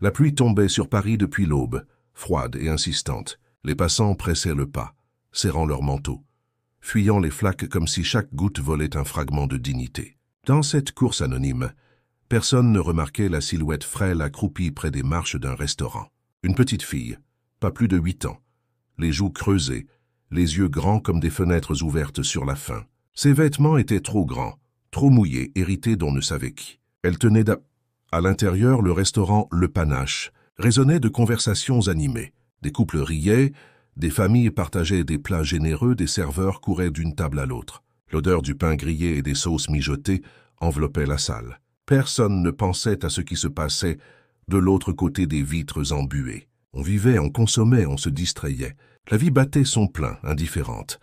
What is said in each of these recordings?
La pluie tombait sur Paris depuis l'aube, froide et insistante. Les passants pressaient le pas, serrant leurs manteaux, fuyant les flaques comme si chaque goutte volait un fragment de dignité. Dans cette course anonyme, personne ne remarquait la silhouette frêle accroupie près des marches d'un restaurant. Une petite fille, pas plus de 8 ans, les joues creusées, les yeux grands comme des fenêtres ouvertes sur la faim. Ses vêtements étaient trop grands, trop mouillés, hérités d'on ne savait qui. Elle tenait à l'intérieur, le restaurant Le Panache résonnait de conversations animées. Des couples riaient, des familles partageaient des plats généreux, des serveurs couraient d'une table à l'autre. L'odeur du pain grillé et des sauces mijotées enveloppait la salle. Personne ne pensait à ce qui se passait de l'autre côté des vitres embuées. On vivait, on consommait, on se distrayait. La vie battait son plein, indifférente.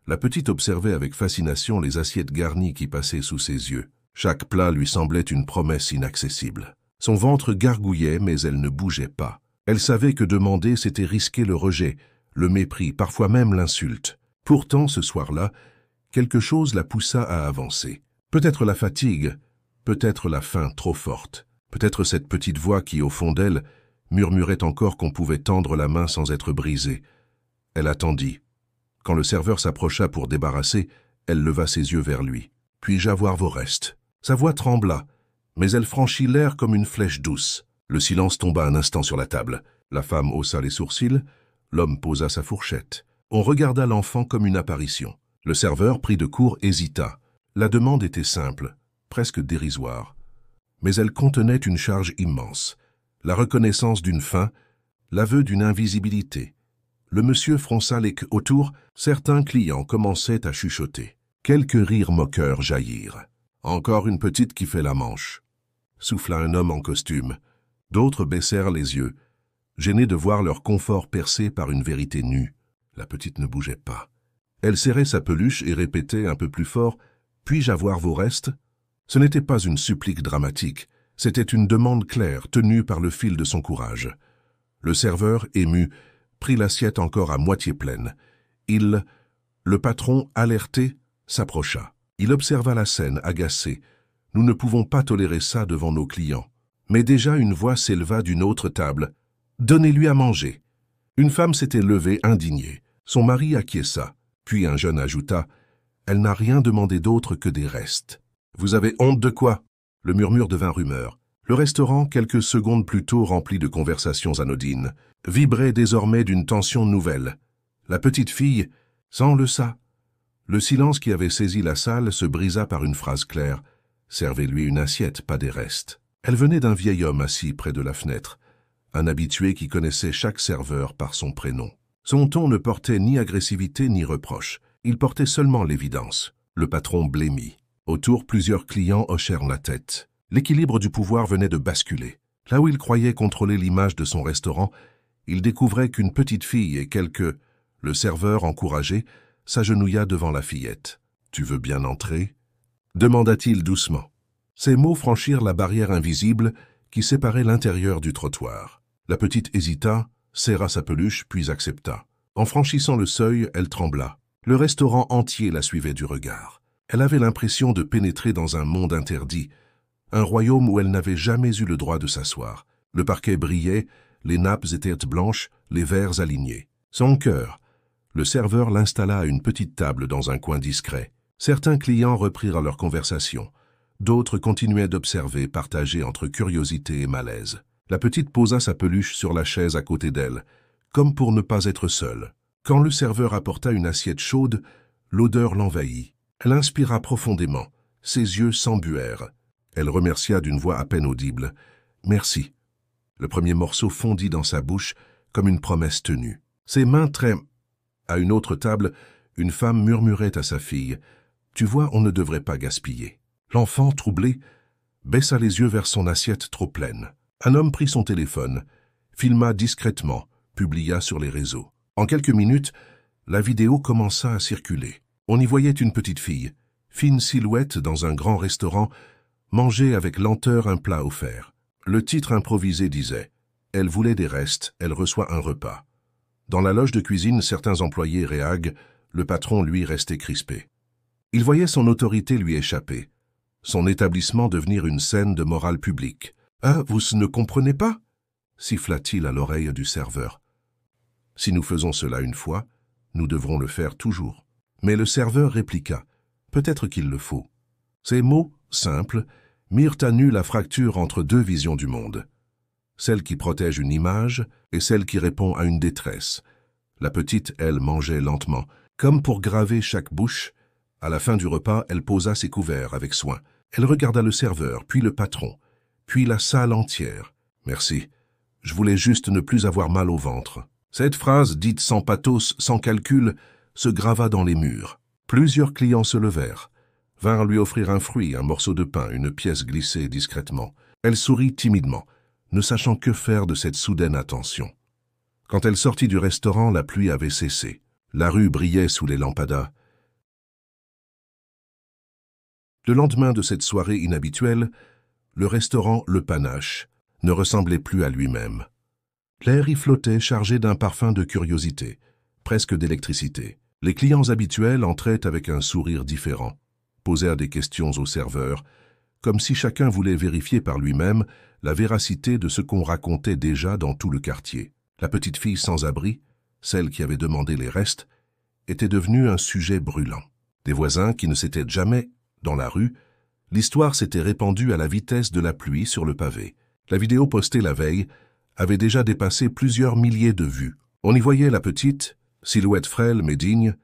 La petite observait avec fascination les assiettes garnies qui passaient sous ses yeux. Chaque plat lui semblait une promesse inaccessible. Son ventre gargouillait, mais elle ne bougeait pas. Elle savait que demander, c'était risquer le rejet, le mépris, parfois même l'insulte. Pourtant, ce soir-là, quelque chose la poussa à avancer. Peut-être la fatigue, peut-être la faim trop forte, peut-être cette petite voix qui, au fond d'elle, murmurait encore qu'on pouvait tendre la main sans être brisée. Elle attendit. Quand le serveur s'approcha pour débarrasser, elle leva ses yeux vers lui. « Puis-je avoir vos restes ?» Sa voix trembla, mais elle franchit l'air comme une flèche douce. Le silence tomba un instant sur la table. La femme haussa les sourcils, l'homme posa sa fourchette. On regarda l'enfant comme une apparition. Le serveur, pris de court, hésita. La demande était simple, presque dérisoire. Mais elle contenait une charge immense. La reconnaissance d'une faim, l'aveu d'une invisibilité. Le monsieur fronça les queues autour, certains clients commençaient à chuchoter. Quelques rires moqueurs jaillirent. « Encore une petite qui fait la manche », souffla un homme en costume. D'autres baissèrent les yeux, gênés de voir leur confort percé par une vérité nue. La petite ne bougeait pas. Elle serrait sa peluche et répétait un peu plus fort « Puis-je avoir vos restes ?» Ce n'était pas une supplique dramatique, c'était une demande claire, tenue par le fil de son courage. Le serveur, ému, prit l'assiette encore à moitié pleine. Le patron, alerté, s'approcha. Il observa la scène, agacé. « Nous ne pouvons pas tolérer ça devant nos clients. » Mais déjà une voix s'éleva d'une autre table. « Donnez-lui à manger. » Une femme s'était levée, indignée. Son mari acquiesça. Puis un jeune ajouta « Elle n'a rien demandé d'autre que des restes. »« Vous avez honte de quoi ?» Le murmure devint rumeur. Le restaurant, quelques secondes plus tôt rempli de conversations anodines, vibrait désormais d'une tension nouvelle. La petite fille sans le ça. Le silence qui avait saisi la salle se brisa par une phrase claire. Servez-lui une assiette, pas des restes. Elle venait d'un vieil homme assis près de la fenêtre, un habitué qui connaissait chaque serveur par son prénom. Son ton ne portait ni agressivité ni reproche, il portait seulement l'évidence. Le patron blêmit. Autour, plusieurs clients hochèrent la tête. L'équilibre du pouvoir venait de basculer. Là où il croyait contrôler l'image de son restaurant, il découvrait qu'une petite fille et quelques... Le serveur, encouragé, s'agenouilla devant la fillette. « Tu veux bien entrer ?» demanda-t-il doucement. Ces mots franchirent la barrière invisible qui séparait l'intérieur du trottoir. La petite hésita, serra sa peluche, puis accepta. En franchissant le seuil, elle trembla. Le restaurant entier la suivait du regard. Elle avait l'impression de pénétrer dans un monde interdit, un royaume où elle n'avait jamais eu le droit de s'asseoir. Le parquet brillait, les nappes étaient blanches, les verres alignés. Son cœur. Le serveur l'installa à une petite table dans un coin discret. Certains clients reprirent leur conversation. D'autres continuaient d'observer, partagés entre curiosité et malaise. La petite posa sa peluche sur la chaise à côté d'elle, comme pour ne pas être seule. Quand le serveur apporta une assiette chaude, l'odeur l'envahit. Elle inspira profondément. Ses yeux s'embuèrent. Elle remercia d'une voix à peine audible. « Merci. » Le premier morceau fondit dans sa bouche comme une promesse tenue. Ses mains À une autre table, une femme murmurait à sa fille « Tu vois, on ne devrait pas gaspiller. » L'enfant, troublé, baissa les yeux vers son assiette trop pleine. Un homme prit son téléphone, filma discrètement, publia sur les réseaux. En quelques minutes, la vidéo commença à circuler. On y voyait une petite fille, fine silhouette dans un grand restaurant, manger avec lenteur un plat offert. Le titre improvisé disait « Elle voulait des restes, elle reçoit un repas ». Dans la loge de cuisine, certains employés réaguent, le patron, lui, restait crispé. Il voyait son autorité lui échapper, son établissement devenir une scène de morale publique. « Ah, vous ne comprenez pas ?» siffla-t-il à l'oreille du serveur. Si nous faisons cela une fois, nous devrons le faire toujours. Mais le serveur répliqua, peut-être qu'il le faut. Ces mots, simples, mirent à nu la fracture entre deux visions du monde. Celle qui protège une image et celle qui répond à une détresse. La petite, elle, mangeait lentement, comme pour graver chaque bouche. À la fin du repas, elle posa ses couverts avec soin. Elle regarda le serveur, puis le patron, puis la salle entière. « Merci. Je voulais juste ne plus avoir mal au ventre. » Cette phrase, dite sans pathos, sans calcul, se grava dans les murs. Plusieurs clients se levèrent, vinrent lui offrir un fruit, un morceau de pain, une pièce glissée discrètement. Elle sourit timidement, ne sachant que faire de cette soudaine attention. Quand elle sortit du restaurant, la pluie avait cessé. La rue brillait sous les lampadas. Le lendemain de cette soirée inhabituelle, le restaurant Le Panache ne ressemblait plus à lui-même. L'air y flottait chargé d'un parfum de curiosité, presque d'électricité. Les clients habituels entraient avec un sourire différent, posèrent des questions au serveur, comme si chacun voulait vérifier par lui-même la véracité de ce qu'on racontait déjà dans tout le quartier. La petite fille sans abri, celle qui avait demandé les restes, était devenue un sujet brûlant. Des voisins qui ne s'étaient jamais dans la rue, l'histoire s'était répandue à la vitesse de la pluie sur le pavé. La vidéo postée la veille avait déjà dépassé plusieurs milliers de vues. On y voyait la petite, silhouette frêle mais digne,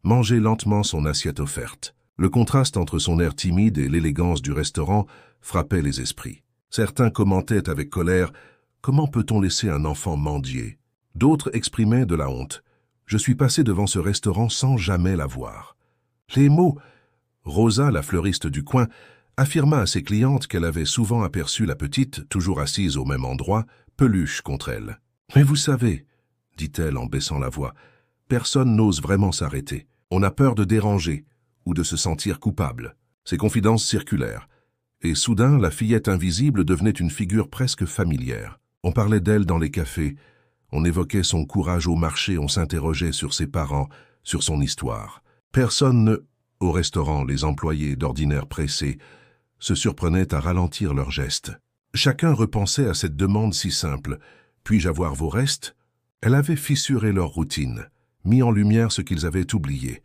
manger lentement son assiette offerte. Le contraste entre son air timide et l'élégance du restaurant frappait les esprits. Certains commentaient avec colère « Comment peut-on laisser un enfant mendier ?» D'autres exprimaient de la honte. « Je suis passé devant ce restaurant sans jamais la voir. » Les mots. Rosa, la fleuriste du coin, affirma à ses clientes qu'elle avait souvent aperçu la petite, toujours assise au même endroit, peluche contre elle. « Mais vous savez, dit-elle en baissant la voix, personne n'ose vraiment s'arrêter. On a peur de déranger ou de se sentir coupable. » Ces confidences circulèrent. Et soudain, la fillette invisible devenait une figure presque familière. On parlait d'elle dans les cafés, on évoquait son courage au marché, on s'interrogeait sur ses parents, sur son histoire. Personne ne... Au restaurant, les employés, d'ordinaire pressés, se surprenaient à ralentir leurs gestes. Chacun repensait à cette demande si simple. « Puis-je avoir vos restes ?» Elle avait fissuré leur routine, mis en lumière ce qu'ils avaient oublié.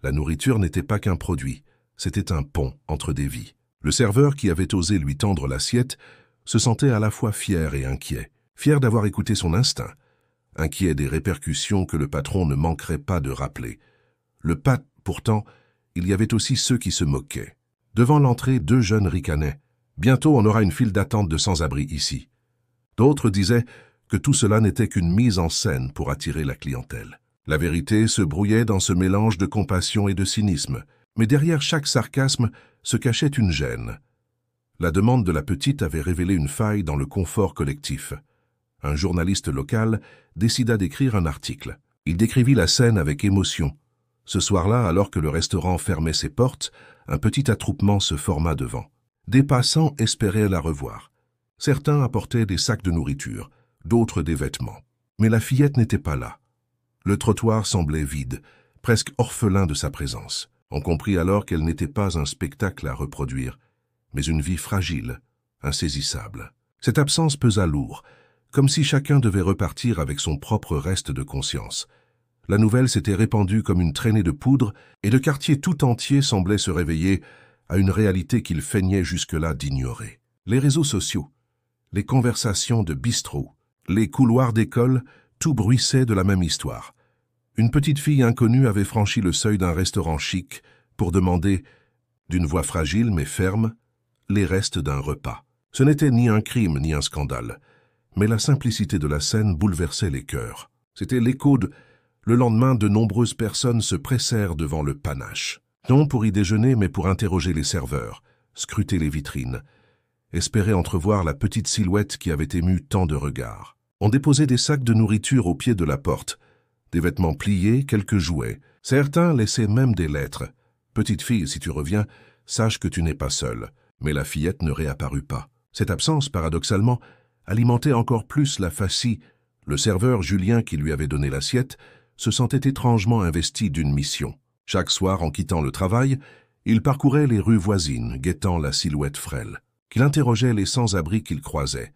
La nourriture n'était pas qu'un produit, c'était un pont entre des vies. Le serveur qui avait osé lui tendre l'assiette se sentait à la fois fier et inquiet. Fier d'avoir écouté son instinct, inquiet des répercussions que le patron ne manquerait pas de rappeler. Pourtant, il y avait aussi ceux qui se moquaient. Devant l'entrée, deux jeunes ricanaient. « Bientôt, on aura une file d'attente de sans-abri ici. » D'autres disaient que tout cela n'était qu'une mise en scène pour attirer la clientèle. La vérité se brouillait dans ce mélange de compassion et de cynisme. Mais derrière chaque sarcasme se cachait une gêne. La demande de la petite avait révélé une faille dans le confort collectif. Un journaliste local décida d'écrire un article. Il décrivit la scène avec émotion. Ce soir-là, alors que le restaurant fermait ses portes, un petit attroupement se forma devant. Des passants espéraient la revoir. Certains apportaient des sacs de nourriture, d'autres des vêtements. Mais la fillette n'était pas là. Le trottoir semblait vide, presque orphelin de sa présence. On comprit alors qu'elle n'était pas un spectacle à reproduire, mais une vie fragile, insaisissable. Cette absence pesa lourd, comme si chacun devait repartir avec son propre reste de conscience. La nouvelle s'était répandue comme une traînée de poudre et le quartier tout entier semblait se réveiller à une réalité qu'il feignait jusque-là d'ignorer. Les réseaux sociaux, les conversations de bistrot, les couloirs d'école, tout bruissait de la même histoire. Une petite fille inconnue avait franchi le seuil d'un restaurant chic pour demander, d'une voix fragile mais ferme, les restes d'un repas. Ce n'était ni un crime ni un scandale, mais la simplicité de la scène bouleversait les cœurs. C'était l'écho de... Le lendemain, de nombreuses personnes se pressèrent devant le Panache. Non pour y déjeuner, mais pour interroger les serveurs, scruter les vitrines, espérer entrevoir la petite silhouette qui avait ému tant de regards. On déposait des sacs de nourriture au pied de la porte, des vêtements pliés, quelques jouets. Certains laissaient même des lettres. « Petite fille, si tu reviens, sache que tu n'es pas seule. » Mais la fillette ne réapparut pas. Cette absence, paradoxalement, alimentait encore plus la fascie. Le serveur Julien qui lui avait donné l'assiette se sentait étrangement investi d'une mission. Chaque soir, en quittant le travail, il parcourait les rues voisines, guettant la silhouette frêle, qu'il interrogeait les sans-abri qu'il croisait.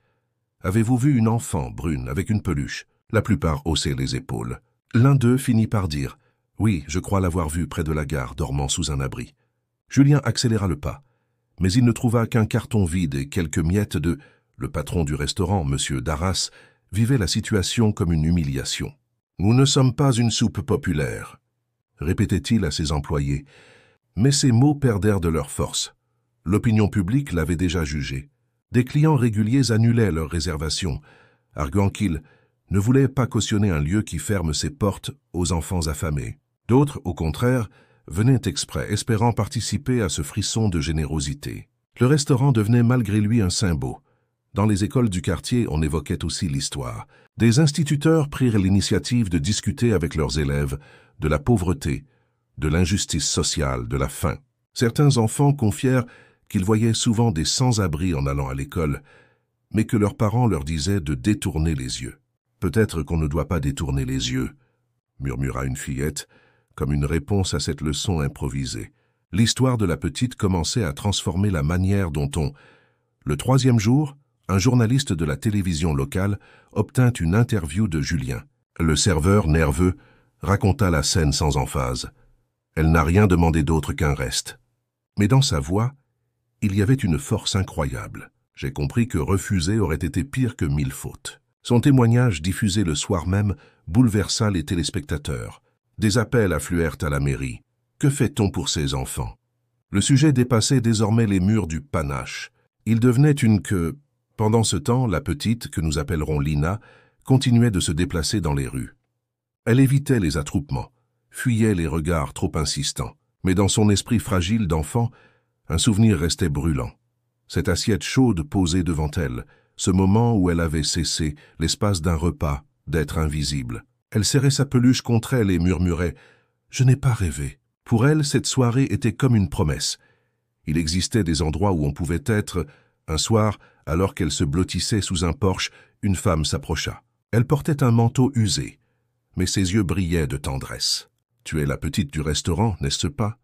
Avez-vous vu une enfant brune avec une peluche ?» La plupart haussaient les épaules. L'un d'eux finit par dire « Oui, je crois l'avoir vue près de la gare, dormant sous un abri. » Julien accéléra le pas, mais il ne trouva qu'un carton vide et quelques miettes de... Le patron du restaurant, M. Darras, vivait la situation comme une humiliation. « Nous ne sommes pas une soupe populaire », répétait-il à ses employés. Mais ces mots perdèrent de leur force. L'opinion publique l'avait déjà jugé. Des clients réguliers annulaient leurs réservations, arguant qu'ils ne voulaient pas cautionner un lieu qui ferme ses portes aux enfants affamés. D'autres, au contraire, venaient exprès, espérant participer à ce frisson de générosité. Le restaurant devenait malgré lui un symbole. Dans les écoles du quartier, on évoquait aussi l'histoire. Des instituteurs prirent l'initiative de discuter avec leurs élèves de la pauvreté, de l'injustice sociale, de la faim. Certains enfants confièrent qu'ils voyaient souvent des sans-abri en allant à l'école, mais que leurs parents leur disaient de détourner les yeux. « Peut-être qu'on ne doit pas détourner les yeux », murmura une fillette, comme une réponse à cette leçon improvisée. L'histoire de la petite commençait à transformer la manière dont on... Le troisième jour, un journaliste de la télévision locale obtint une interview de Julien. Le serveur, nerveux, raconta la scène sans emphase. Elle n'a rien demandé d'autre qu'un reste. Mais dans sa voix, il y avait une force incroyable. J'ai compris que refuser aurait été pire que 1000 fautes. Son témoignage, diffusé le soir même, bouleversa les téléspectateurs. Des appels affluèrent à la mairie. Que fait-on pour ces enfants? Le sujet dépassait désormais les murs du panache. Il devenait une queue. Pendant ce temps, la petite, que nous appellerons Lina, continuait de se déplacer dans les rues. Elle évitait les attroupements, fuyait les regards trop insistants. Mais dans son esprit fragile d'enfant, un souvenir restait brûlant. Cette assiette chaude posée devant elle, ce moment où elle avait cessé, l'espace d'un repas, d'être invisible. Elle serrait sa peluche contre elle et murmurait « Je n'ai pas rêvé ». Pour elle, cette soirée était comme une promesse. Il existait des endroits où on pouvait être. Un soir, alors qu'elle se blottissait sous un porche, une femme s'approcha. Elle portait un manteau usé, mais ses yeux brillaient de tendresse. « Tu es la petite du restaurant, n'est-ce pas ?»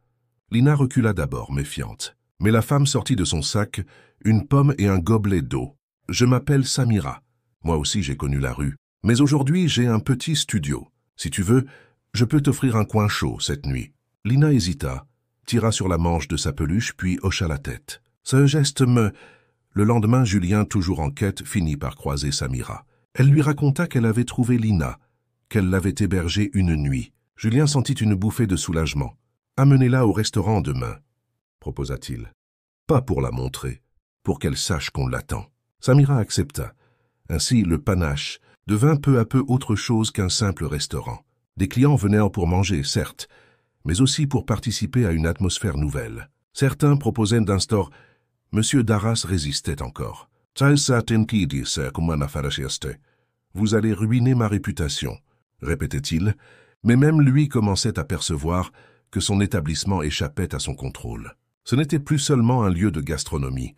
Lina recula d'abord, méfiante. Mais la femme sortit de son sac une pomme et un gobelet d'eau. « Je m'appelle Samira. Moi aussi j'ai connu la rue. Mais aujourd'hui j'ai un petit studio. Si tu veux, je peux t'offrir un coin chaud cette nuit. » Lina hésita, tira sur la manche de sa peluche, puis hocha la tête. Ce geste me... Le lendemain, Julien, toujours en quête, finit par croiser Samira. Elle lui raconta qu'elle avait trouvé Lina, qu'elle l'avait hébergée une nuit. Julien sentit une bouffée de soulagement. « Amenez-la au restaurant demain, » proposa-t-il. « Pas pour la montrer, pour qu'elle sache qu'on l'attend. » Samira accepta. Ainsi, le panache devint peu à peu autre chose qu'un simple restaurant. Des clients venaient pour manger, certes, mais aussi pour participer à une atmosphère nouvelle. Certains proposaient d'instaurer. Monsieur Darras résistait encore. « Vous allez ruiner ma réputation », répétait-il, mais même lui commençait à percevoir que son établissement échappait à son contrôle. Ce n'était plus seulement un lieu de gastronomie,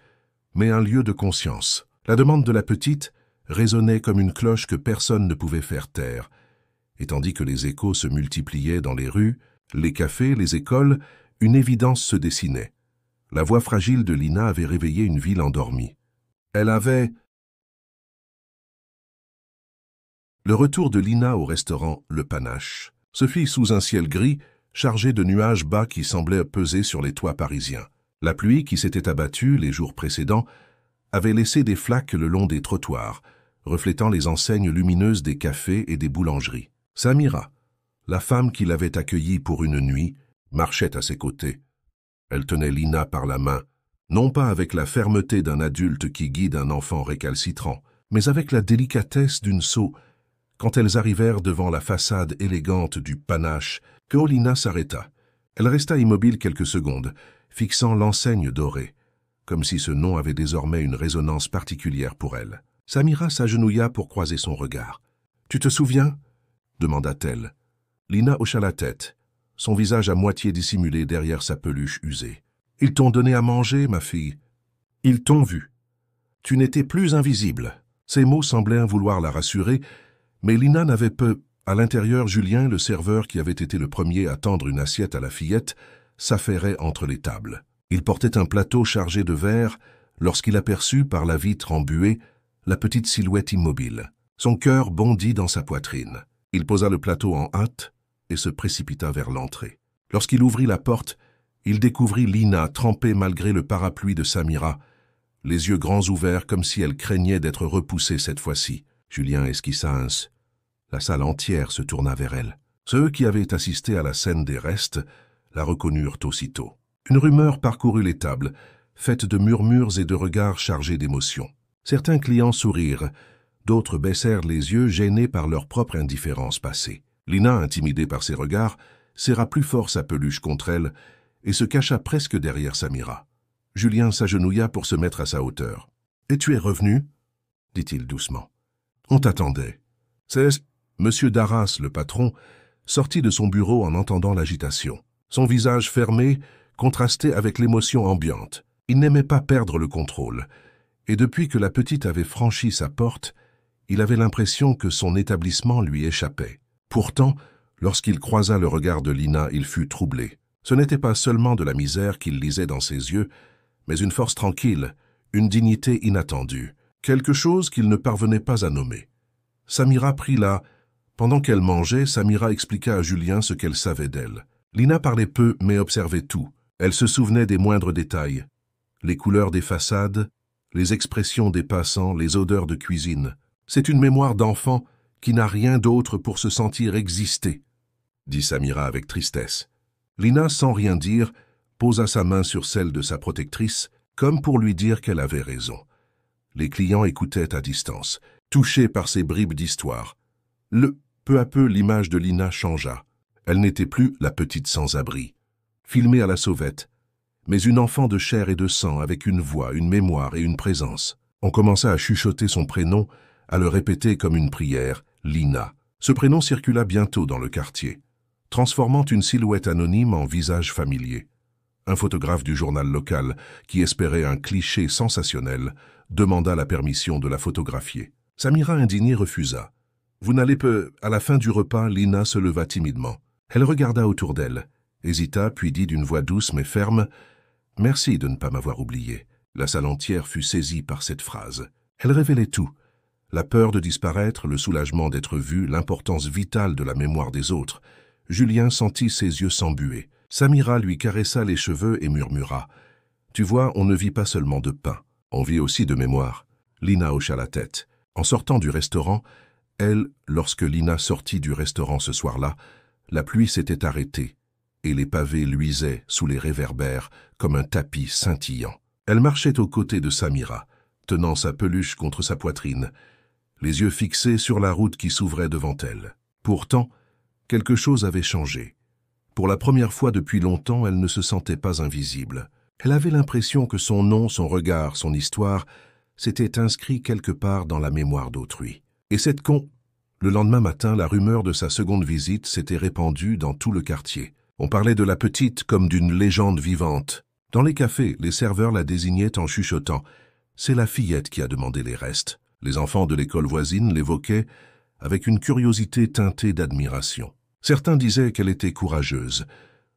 mais un lieu de conscience. La demande de la petite résonnait comme une cloche que personne ne pouvait faire taire, et tandis que les échos se multipliaient dans les rues, les cafés, les écoles, une évidence se dessinait. La voix fragile de Lina avait réveillé une ville endormie. Elle avait... Le retour de Lina au restaurant Le Panache se fit sous un ciel gris, chargé de nuages bas qui semblaient peser sur les toits parisiens. La pluie qui s'était abattue les jours précédents avait laissé des flaques le long des trottoirs, reflétant les enseignes lumineuses des cafés et des boulangeries. Samira, la femme qui l'avait accueillie pour une nuit, marchait à ses côtés. Elle tenait Lina par la main, non pas avec la fermeté d'un adulte qui guide un enfant récalcitrant, mais avec la délicatesse d'une sot. Quand elles arrivèrent devant la façade élégante du panache, Lina s'arrêta. Elle resta immobile quelques secondes, fixant l'enseigne dorée, comme si ce nom avait désormais une résonance particulière pour elle. Samira s'agenouilla pour croiser son regard. « Tu te souviens ?» demanda-t-elle. Lina hocha la tête, son visage à moitié dissimulé derrière sa peluche usée. « Ils t'ont donné à manger, ma fille. Ils t'ont vue. Tu n'étais plus invisible. » Ces mots semblaient vouloir la rassurer, mais Lina n'avait peu. À l'intérieur, Julien, le serveur qui avait été le premier à tendre une assiette à la fillette, s'affairait entre les tables. Il portait un plateau chargé de verres lorsqu'il aperçut, par la vitre embuée, la petite silhouette immobile. Son cœur bondit dans sa poitrine. Il posa le plateau en hâte et se précipita vers l'entrée. Lorsqu'il ouvrit la porte, il découvrit Lina trempée malgré le parapluie de Samira, les yeux grands ouverts comme si elle craignait d'être repoussée cette fois-ci. Julien esquissa un S. La salle entière se tourna vers elle. Ceux qui avaient assisté à la scène des restes la reconnurent aussitôt. Une rumeur parcourut les tables, faite de murmures et de regards chargés d'émotion. Certains clients sourirent, d'autres baissèrent les yeux gênés par leur propre indifférence passée. Lina, intimidée par ces regards, serra plus fort sa peluche contre elle et se cacha presque derrière Samira. Julien s'agenouilla pour se mettre à sa hauteur. « Et tu es revenu ?» dit-il doucement. « On t'attendait. » C'est Monsieur Darras, le patron, sortit de son bureau en entendant l'agitation. Son visage fermé contrastait avec l'émotion ambiante. Il n'aimait pas perdre le contrôle, et depuis que la petite avait franchi sa porte, il avait l'impression que son établissement lui échappait. Pourtant, lorsqu'il croisa le regard de Lina, il fut troublé. Ce n'était pas seulement de la misère qu'il lisait dans ses yeux, mais une force tranquille, une dignité inattendue, quelque chose qu'il ne parvenait pas à nommer. Samira prit là. Pendant qu'elle mangeait, Samira expliqua à Julien ce qu'elle savait d'elle. Lina parlait peu, mais observait tout. Elle se souvenait des moindres détails. Les couleurs des façades, les expressions des passants, les odeurs de cuisine. C'est une mémoire d'enfant qui n'a rien d'autre pour se sentir exister, dit Samira avec tristesse. Lina, sans rien dire, posa sa main sur celle de sa protectrice, comme pour lui dire qu'elle avait raison. Les clients écoutaient à distance, touchés par ces bribes d'histoire. Peu à peu, l'image de Lina changea. Elle n'était plus la petite sans-abri, filmée à la sauvette, mais une enfant de chair et de sang avec une voix, une mémoire et une présence. On commença à chuchoter son prénom, à le répéter comme une prière, Lina. Ce prénom circula bientôt dans le quartier, transformant une silhouette anonyme en visage familier. Un photographe du journal local, qui espérait un cliché sensationnel, demanda la permission de la photographier. Samira, indignée, refusa. « Vous n'allez peu » À la fin du repas, Lina se leva timidement. Elle regarda autour d'elle, hésita, puis dit d'une voix douce mais ferme « Merci de ne pas m'avoir oublié ». La salle entière fut saisie par cette phrase. Elle révélait tout. La peur de disparaître, le soulagement d'être vu, l'importance vitale de la mémoire des autres. Julien sentit ses yeux s'embuer. Samira lui caressa les cheveux et murmura « Tu vois, on ne vit pas seulement de pain, on vit aussi de mémoire ». Lina hocha la tête. En sortant du restaurant, lorsque Lina sortit du restaurant ce soir-là, la pluie s'était arrêtée et les pavés luisaient sous les réverbères comme un tapis scintillant. Elle marchait aux côtés de Samira, tenant sa peluche contre sa poitrine, les yeux fixés sur la route qui s'ouvrait devant elle. Pourtant, quelque chose avait changé. Pour la première fois depuis longtemps, elle ne se sentait pas invisible. Elle avait l'impression que son nom, son regard, son histoire s'étaient inscrits quelque part dans la mémoire d'autrui. Et Le lendemain matin, la rumeur de sa seconde visite s'était répandue dans tout le quartier. On parlait de la petite comme d'une légende vivante. Dans les cafés, les serveurs la désignaient en chuchotant. C'est la fillette qui a demandé les restes. Les enfants de l'école voisine l'évoquaient avec une curiosité teintée d'admiration. Certains disaient qu'elle était courageuse.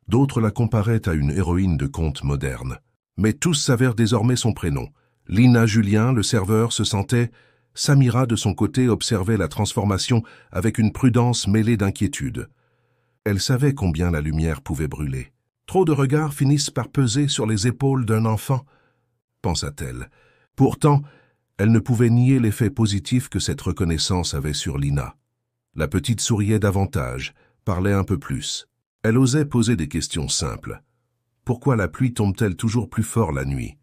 D'autres la comparaient à une héroïne de conte moderne. Mais tous savèrent désormais son prénom. Lina Julien, le serveur, se sentait... Samira, de son côté, observait la transformation avec une prudence mêlée d'inquiétude. Elle savait combien la lumière pouvait brûler. Trop de regards finissent par peser sur les épaules d'un enfant, pensa-t-elle. Pourtant, elle ne pouvait nier l'effet positif que cette reconnaissance avait sur Lina. La petite souriait davantage, parlait un peu plus. Elle osait poser des questions simples. Pourquoi la pluie tombe-t-elle toujours plus fort la nuit?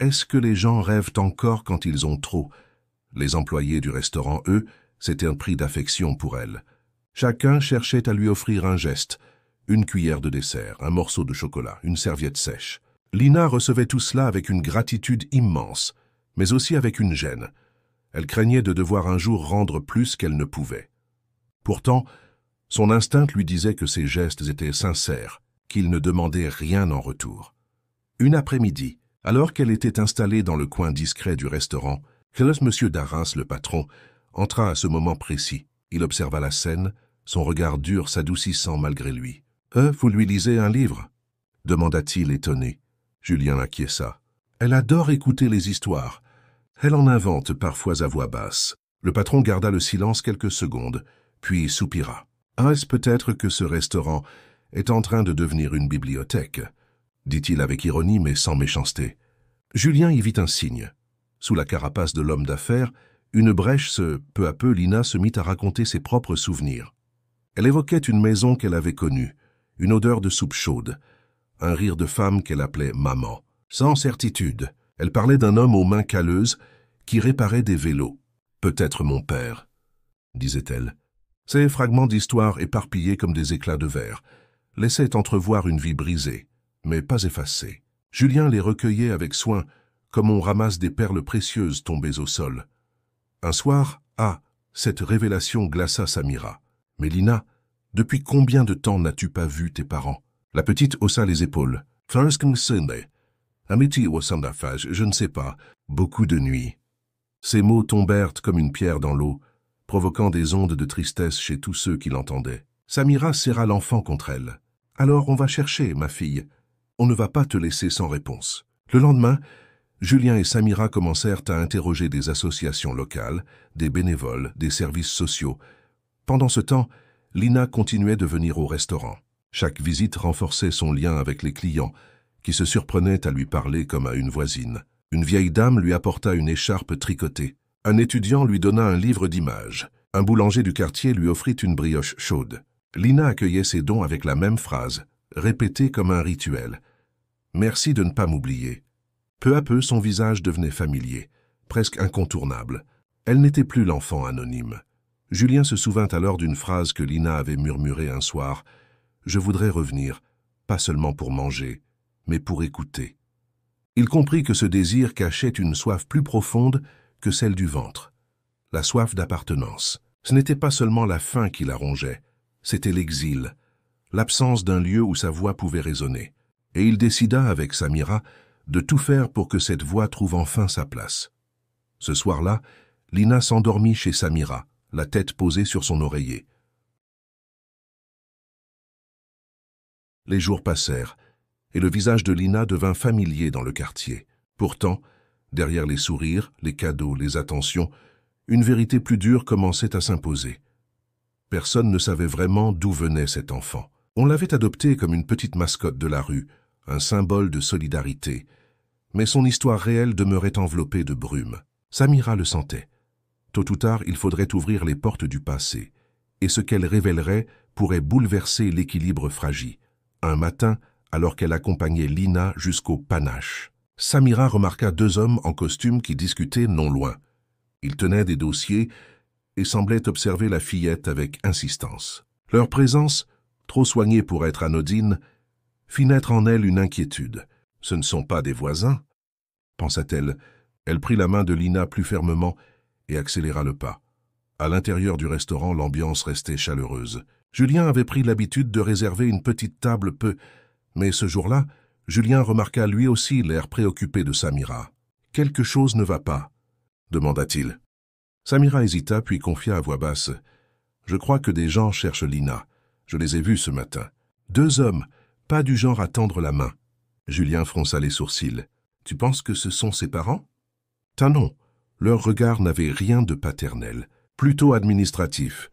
Est-ce que les gens rêvent encore quand ils ont trop? Les employés du restaurant, eux, c'était un prix d'affection pour elle. Chacun cherchait à lui offrir un geste, une cuillère de dessert, un morceau de chocolat, une serviette sèche. Lina recevait tout cela avec une gratitude immense, mais aussi avec une gêne. Elle craignait de devoir un jour rendre plus qu'elle ne pouvait. Pourtant, son instinct lui disait que ses gestes étaient sincères, qu'il ne demandait rien en retour. Une après-midi, alors qu'elle était installée dans le coin discret du restaurant, Monsieur Darras, le patron, entra à ce moment précis. Il observa la scène, son regard dur s'adoucissant malgré lui. « Vous lui lisez un livre ?» demanda-t-il étonné. Julien acquiesça. « Elle adore écouter les histoires. Elle en invente parfois à voix basse. Le patron garda le silence quelques secondes, puis soupira. « Est-ce peut-être que ce restaurant est en train de devenir une bibliothèque ?» dit-il avec ironie mais sans méchanceté. Julien y vit un signe. Sous la carapace de l'homme d'affaires, une brèche peu à peu, Lina se mit à raconter ses propres souvenirs. Elle évoquait une maison qu'elle avait connue, une odeur de soupe chaude, un rire de femme qu'elle appelait « maman ». Sans certitude, elle parlait d'un homme aux mains calleuses qui réparait des vélos. « Peut-être mon père », disait-elle. Ces fragments d'histoire éparpillés comme des éclats de verre laissaient entrevoir une vie brisée, mais pas effacée. Julien les recueillait avec soin, comme on ramasse des perles précieuses tombées au sol. Un soir, cette révélation glaça Samira. « Mais Lina, depuis combien de temps n'as-tu pas vu tes parents ?» La petite haussa les épaules. « Amitié au sandafage, je ne sais pas, beaucoup de nuits. » Ces mots tombèrent comme une pierre dans l'eau, provoquant des ondes de tristesse chez tous ceux qui l'entendaient. Samira serra l'enfant contre elle. « Alors on va chercher, ma fille. On ne va pas te laisser sans réponse. » Le lendemain, Julien et Samira commencèrent à interroger des associations locales, des bénévoles, des services sociaux. Pendant ce temps, Lina continuait de venir au restaurant. Chaque visite renforçait son lien avec les clients, qui se surprenaient à lui parler comme à une voisine. Une vieille dame lui apporta une écharpe tricotée. Un étudiant lui donna un livre d'images. Un boulanger du quartier lui offrit une brioche chaude. Lina accueillait ses dons avec la même phrase, répétée comme un rituel. « Merci de ne pas m'oublier. » Peu à peu, son visage devenait familier, presque incontournable. Elle n'était plus l'enfant anonyme. Julien se souvint alors d'une phrase que Lina avait murmurée un soir. « Je voudrais revenir, pas seulement pour manger, mais pour écouter. » Il comprit que ce désir cachait une soif plus profonde que celle du ventre. La soif d'appartenance. Ce n'était pas seulement la faim qui la rongeait, c'était l'exil, l'absence d'un lieu où sa voix pouvait résonner. Et il décida, avec Samira, de tout faire pour que cette voix trouve enfin sa place. Ce soir-là, Lina s'endormit chez Samira, la tête posée sur son oreiller. Les jours passèrent, et le visage de Lina devint familier dans le quartier. Pourtant, derrière les sourires, les cadeaux, les attentions, une vérité plus dure commençait à s'imposer. Personne ne savait vraiment d'où venait cet enfant. On l'avait adopté comme une petite mascotte de la rue, un symbole de solidarité. Mais son histoire réelle demeurait enveloppée de brume. Samira le sentait. Tôt ou tard, il faudrait ouvrir les portes du passé, et ce qu'elle révélerait pourrait bouleverser l'équilibre fragile. Un matin, alors qu'elle accompagnait Lina jusqu'au panache, Samira remarqua deux hommes en costume qui discutaient non loin. Ils tenaient des dossiers et semblaient observer la fillette avec insistance. Leur présence, trop soignée pour être anodine, fit naître en elle une inquiétude. « Ce ne sont pas des voisins ?» pensa-t-elle. Elle prit la main de Lina plus fermement et accéléra le pas. À l'intérieur du restaurant, l'ambiance restait chaleureuse. Julien avait pris l'habitude de réserver une petite table mais ce jour-là, Julien remarqua lui aussi l'air préoccupé de Samira. « Quelque chose ne va pas ?» demanda-t-il. Samira hésita puis confia à voix basse. « Je crois que des gens cherchent Lina. Je les ai vus ce matin. Deux hommes, pas du genre à tendre la main. » Julien fronça les sourcils. « Tu penses que ce sont ses parents ?» « Non, leur regard n'avait rien de paternel, plutôt administratif,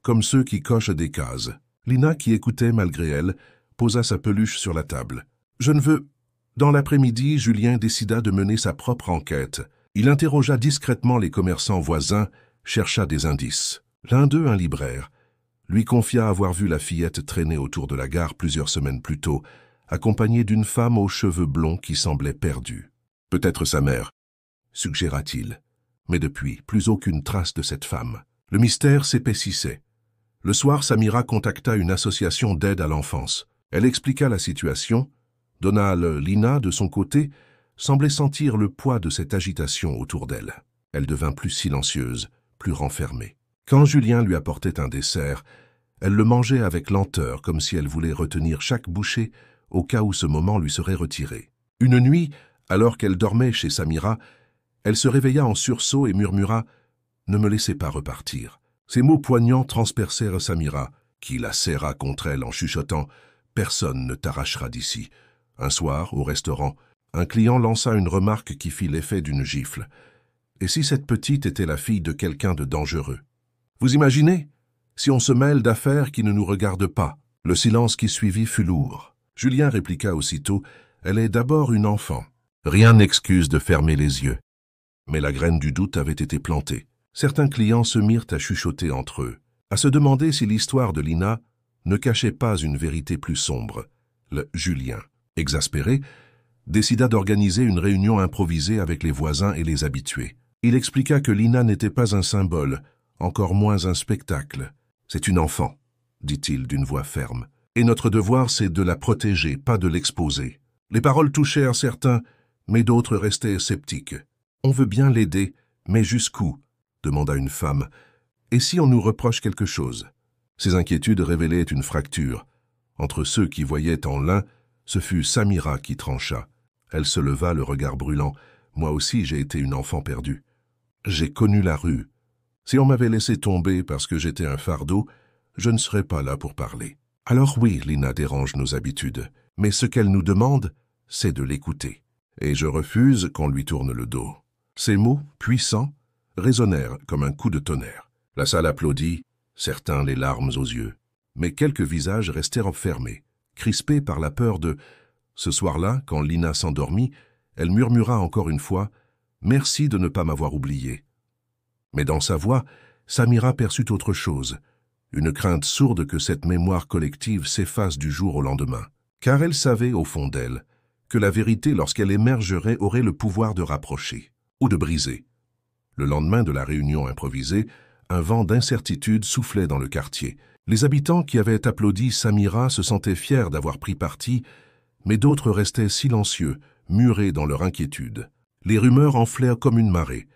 comme ceux qui cochent des cases. » Lina, qui écoutait malgré elle, posa sa peluche sur la table. « Je ne veux... » Dans l'après-midi, Julien décida de mener sa propre enquête. Il interrogea discrètement les commerçants voisins, chercha des indices. L'un d'eux, un libraire, lui confia avoir vu la fillette traîner autour de la gare plusieurs semaines plus tôt, accompagnée d'une femme aux cheveux blonds qui semblait perdue. « Peut-être sa mère », suggéra-t-il. Mais depuis, plus aucune trace de cette femme. Le mystère s'épaississait. Le soir, Samira contacta une association d'aide à l'enfance. Elle expliqua la situation. Lina, de son côté, semblait sentir le poids de cette agitation autour d'elle. Elle devint plus silencieuse, plus renfermée. Quand Julien lui apportait un dessert, elle le mangeait avec lenteur, comme si elle voulait retenir chaque bouchée au cas où ce moment lui serait retiré. Une nuit, alors qu'elle dormait chez Samira, elle se réveilla en sursaut et murmura « Ne me laissez pas repartir ». Ces mots poignants transpercèrent Samira, qui la serra contre elle en chuchotant « Personne ne t'arrachera d'ici ». Un soir, au restaurant, un client lança une remarque qui fit l'effet d'une gifle. Et si cette petite était la fille de quelqu'un de dangereux? Vous imaginez? Si on se mêle d'affaires qui ne nous regardent pas. Le silence qui suivit fut lourd. Julien répliqua aussitôt, « Elle est d'abord une enfant. » Rien n'excuse de fermer les yeux. Mais la graine du doute avait été plantée. Certains clients se mirent à chuchoter entre eux, à se demander si l'histoire de Lina ne cachait pas une vérité plus sombre. Le Julien, exaspéré, décida d'organiser une réunion improvisée avec les voisins et les habitués. Il expliqua que Lina n'était pas un symbole, encore moins un spectacle. « C'est une enfant », dit-il d'une voix ferme, « et notre devoir c'est de la protéger, pas de l'exposer. » Les paroles touchèrent certains, mais d'autres restaient sceptiques. « On veut bien l'aider, mais jusqu'où ?» demanda une femme. « Et si on nous reproche quelque chose ?» Ces inquiétudes révélaient une fracture. Entre ceux qui voyaient en l'un, ce fut Samira qui trancha. Elle se leva, le regard brûlant. « Moi aussi j'ai été une enfant perdue. J'ai connu la rue. Si on m'avait laissé tomber parce que j'étais un fardeau, je ne serais pas là pour parler. Alors oui, Lina dérange nos habitudes, mais ce qu'elle nous demande, c'est de l'écouter. Et je refuse qu'on lui tourne le dos. » Ces mots, puissants, résonnèrent comme un coup de tonnerre. La salle applaudit, certains les larmes aux yeux. Mais quelques visages restèrent fermés, crispés par la peur de... Ce soir-là, quand Lina s'endormit, elle murmura encore une fois « Merci de ne pas m'avoir oublié. » Mais dans sa voix, Samira perçut autre chose, une crainte sourde que cette mémoire collective s'efface du jour au lendemain. Car elle savait, au fond d'elle, que la vérité, lorsqu'elle émergerait, aurait le pouvoir de rapprocher ou de briser. Le lendemain de la réunion improvisée, un vent d'incertitude soufflait dans le quartier. Les habitants qui avaient applaudi Samira se sentaient fiers d'avoir pris parti, mais d'autres restaient silencieux, murés dans leur inquiétude. Les rumeurs enflèrent comme une marée.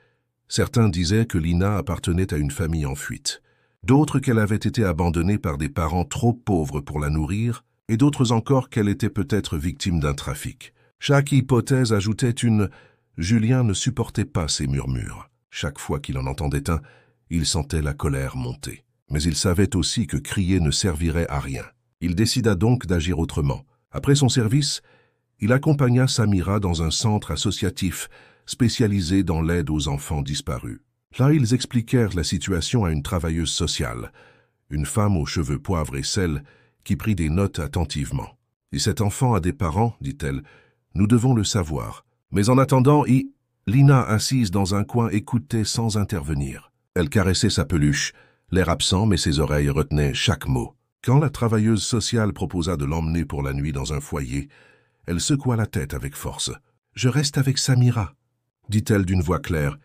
Certains disaient que Lina appartenait à une famille en fuite, d'autres qu'elle avait été abandonnée par des parents trop pauvres pour la nourrir, et d'autres encore qu'elle était peut-être victime d'un trafic. Chaque hypothèse ajoutait une... Julien ne supportait pas ces murmures. Chaque fois qu'il en entendait un, il sentait la colère monter. Mais il savait aussi que crier ne servirait à rien. Il décida donc d'agir autrement. Après son service, il accompagna Samira dans un centre associatif spécialisé dans l'aide aux enfants disparus. Là, ils expliquèrent la situation à une travailleuse sociale, une femme aux cheveux poivre et sel, qui prit des notes attentivement. « Si cet enfant a des parents, dit-elle, nous devons le savoir. Mais en attendant, Lina, assise dans un coin, écoutait sans intervenir. Elle caressait sa peluche, l'air absent, mais ses oreilles retenaient chaque mot. Quand la travailleuse sociale proposa de l'emmener pour la nuit dans un foyer, elle secoua la tête avec force. « Je reste avec Samira », dit-elle d'une voix claire.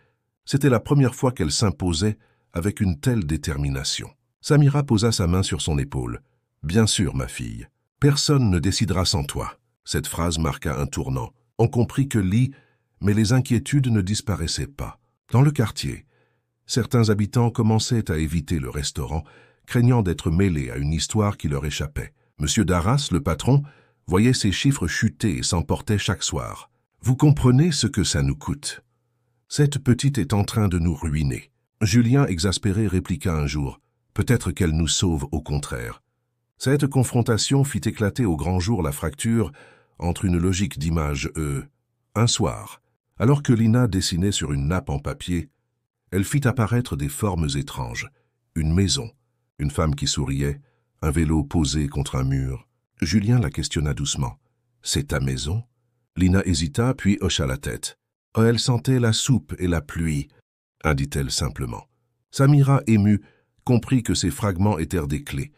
C'était la première fois qu'elle s'imposait avec une telle détermination. Samira posa sa main sur son épaule. « Bien sûr, ma fille. Personne ne décidera sans toi. » Cette phrase marqua un tournant. On comprit que mais les inquiétudes ne disparaissaient pas. Dans le quartier, certains habitants commençaient à éviter le restaurant, craignant d'être mêlés à une histoire qui leur échappait. Monsieur Darras, le patron, voyait ses chiffres chuter et s'emportait chaque soir. « Vous comprenez ce que ça nous coûte. Cette petite est en train de nous ruiner. » Julien, exaspéré, répliqua un jour. « Peut-être qu'elle nous sauve au contraire. » Cette confrontation fit éclater au grand jour la fracture entre une logique d'image un soir, alors que Lina dessinait sur une nappe en papier, elle fit apparaître des formes étranges. Une maison, une femme qui souriait, un vélo posé contre un mur. Julien la questionna doucement. « C'est ta maison ?» Lina hésita, puis hocha la tête. « Oh, elle sentait la soupe et la pluie », indique-t-elle simplement. Samira, émue, comprit que ces fragments étaient des clés.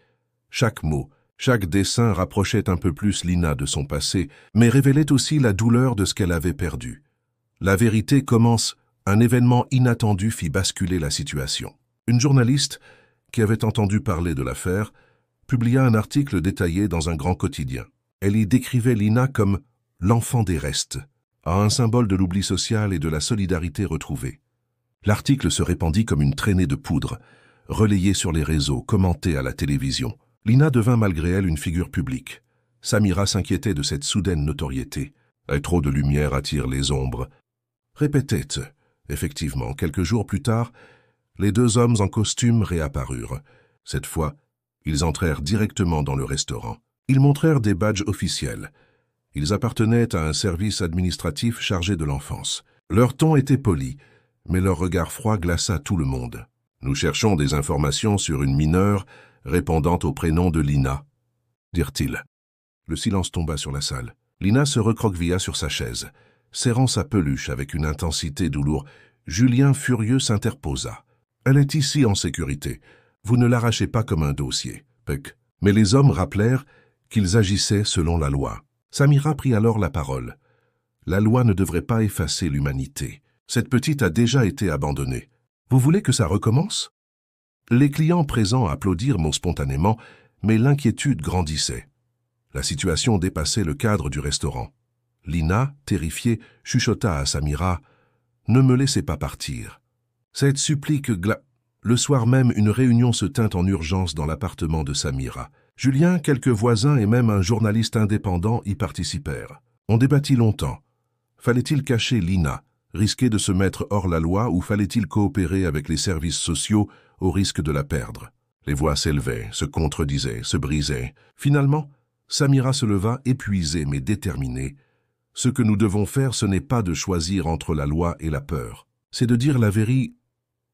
Chaque mot, chaque dessin rapprochait un peu plus Lina de son passé, mais révélait aussi la douleur de ce qu'elle avait perdu. La vérité commence, un événement inattendu fit basculer la situation. Une journaliste, qui avait entendu parler de l'affaire, publia un article détaillé dans un grand quotidien. Elle y décrivait Lina comme « l'enfant des restes », un symbole de l'oubli social et de la solidarité retrouvée. L'article se répandit comme une traînée de poudre, relayé sur les réseaux, commenté à la télévision. Lina devint malgré elle une figure publique. Samira s'inquiétait de cette soudaine notoriété. « Trop de lumière attire les ombres », répétait. Effectivement, quelques jours plus tard, les deux hommes en costume réapparurent. Cette fois, ils entrèrent directement dans le restaurant. Ils montrèrent des badges officiels. Ils appartenaient à un service administratif chargé de l'enfance. Leur ton était poli, mais leur regard froid glaça tout le monde. « Nous cherchons des informations sur une mineure répondant au prénom de Lina, » dirent-ils. Le silence tomba sur la salle. Lina se recroquevilla sur sa chaise, serrant sa peluche avec une intensité douloureuse. Julien, furieux, s'interposa. « Elle est ici en sécurité. Vous ne l'arrachez pas comme un dossier. » Mais les hommes rappelèrent qu'ils agissaient selon la loi. Samira prit alors la parole. « La loi ne devrait pas effacer l'humanité. Cette petite a déjà été abandonnée. Vous voulez que ça recommence ?» Les clients présents applaudirent spontanément, mais l'inquiétude grandissait. La situation dépassait le cadre du restaurant. Lina, terrifiée, chuchota à Samira « Ne me laissez pas partir. » Cette supplique Le soir même, une réunion se tint en urgence dans l'appartement de Samira. Julien, quelques voisins et même un journaliste indépendant y participèrent. On débattit longtemps. Fallait-il cacher Lina, risquer de se mettre hors la loi, ou fallait-il coopérer avec les services sociaux au risque de la perdre? Les voix s'élevaient, se contredisaient, se brisaient. Finalement, Samira se leva, épuisée mais déterminée. « Ce que nous devons faire, ce n'est pas de choisir entre la loi et la peur. C'est de dire la vérité. »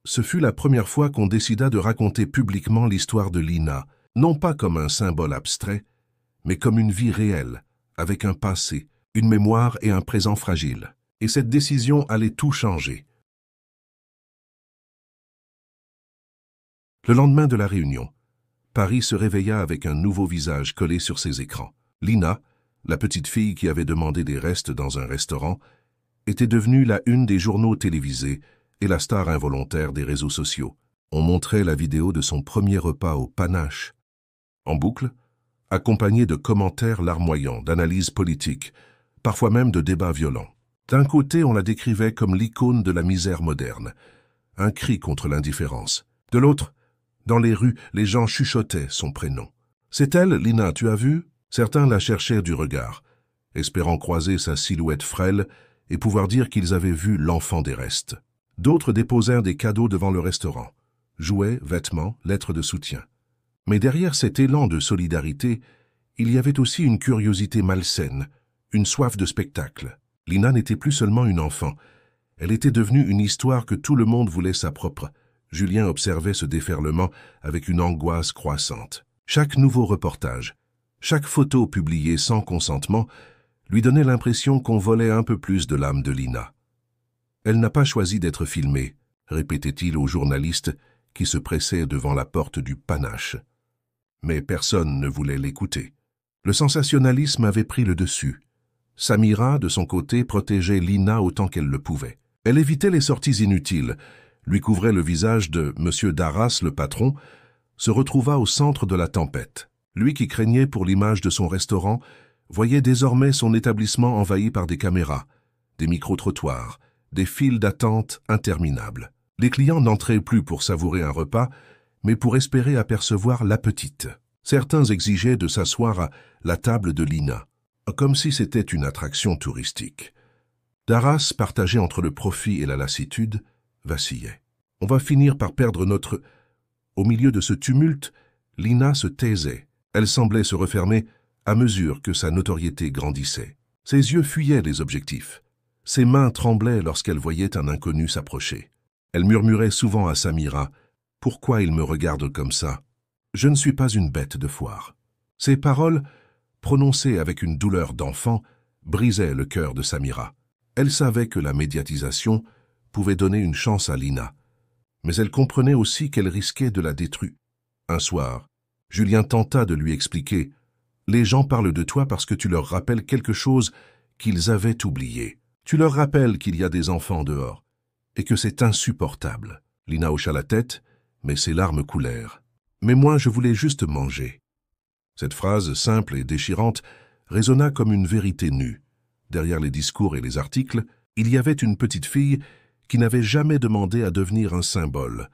Ce fut la première fois qu'on décida de raconter publiquement l'histoire de Lina, non pas comme un symbole abstrait, mais comme une vie réelle, avec un passé, une mémoire et un présent fragile. Et cette décision allait tout changer. Le lendemain de la réunion, Paris se réveilla avec un nouveau visage collé sur ses écrans. Lina, la petite fille qui avait demandé des restes dans un restaurant, était devenue la une des journaux télévisés et la star involontaire des réseaux sociaux. On montrait la vidéo de son premier repas au panache, en boucle, accompagnée de commentaires larmoyants, d'analyses politiques, parfois même de débats violents. D'un côté, on la décrivait comme l'icône de la misère moderne, un cri contre l'indifférence. De l'autre, dans les rues, les gens chuchotaient son prénom. « C'est elle, Lina, tu as vu ?» Certains la cherchèrent du regard, espérant croiser sa silhouette frêle et pouvoir dire qu'ils avaient vu l'enfant des restes. D'autres déposèrent des cadeaux devant le restaurant, jouets, vêtements, lettres de soutien. Mais derrière cet élan de solidarité, il y avait aussi une curiosité malsaine, une soif de spectacle. Lina n'était plus seulement une enfant, elle était devenue une histoire que tout le monde voulait sa propre. Julien observait ce déferlement avec une angoisse croissante. Chaque nouveau reportage, chaque photo publiée sans consentement, lui donnait l'impression qu'on volait un peu plus de l'âme de Lina. « Elle n'a pas choisi d'être filmée », répétait-il aux journalistes qui se pressaient devant la porte du panache. Mais personne ne voulait l'écouter. Le sensationnalisme avait pris le dessus. Samira, de son côté, protégeait Lina autant qu'elle le pouvait. Elle évitait les sorties inutiles, lui couvrait le visage de M. Darras, le patron, se retrouva au centre de la tempête. Lui qui craignait pour l'image de son restaurant, voyait désormais son établissement envahi par des caméras, des micro-trottoirs, des files d'attente interminables. Les clients n'entraient plus pour savourer un repas, mais pour espérer apercevoir la petite. Certains exigeaient de s'asseoir à la table de Lina, comme si c'était une attraction touristique. Darras, partagé entre le profit et la lassitude, vacillait. « On va finir par perdre notre... » Au milieu de ce tumulte, Lina se taisait. Elle semblait se refermer à mesure que sa notoriété grandissait. Ses yeux fuyaient les objectifs. Ses mains tremblaient lorsqu'elle voyait un inconnu s'approcher. Elle murmurait souvent à Samira « Pourquoi il me regarde comme ça? Je ne suis pas une bête de foire. » Ces paroles, prononcées avec une douleur d'enfant, brisaient le cœur de Samira. Elle savait que la médiatisation pouvait donner une chance à Lina, mais elle comprenait aussi qu'elle risquait de la détruire. Un soir, Julien tenta de lui expliquer « Les gens parlent de toi parce que tu leur rappelles quelque chose qu'ils avaient oublié. Tu leur rappelles qu'il y a des enfants dehors et que c'est insupportable. » Lina hocha la tête, mais ses larmes coulèrent. « Mais moi, je voulais juste manger. » Cette phrase simple et déchirante résonna comme une vérité nue. Derrière les discours et les articles, il y avait une petite fille qui n'avait jamais demandé à devenir un symbole.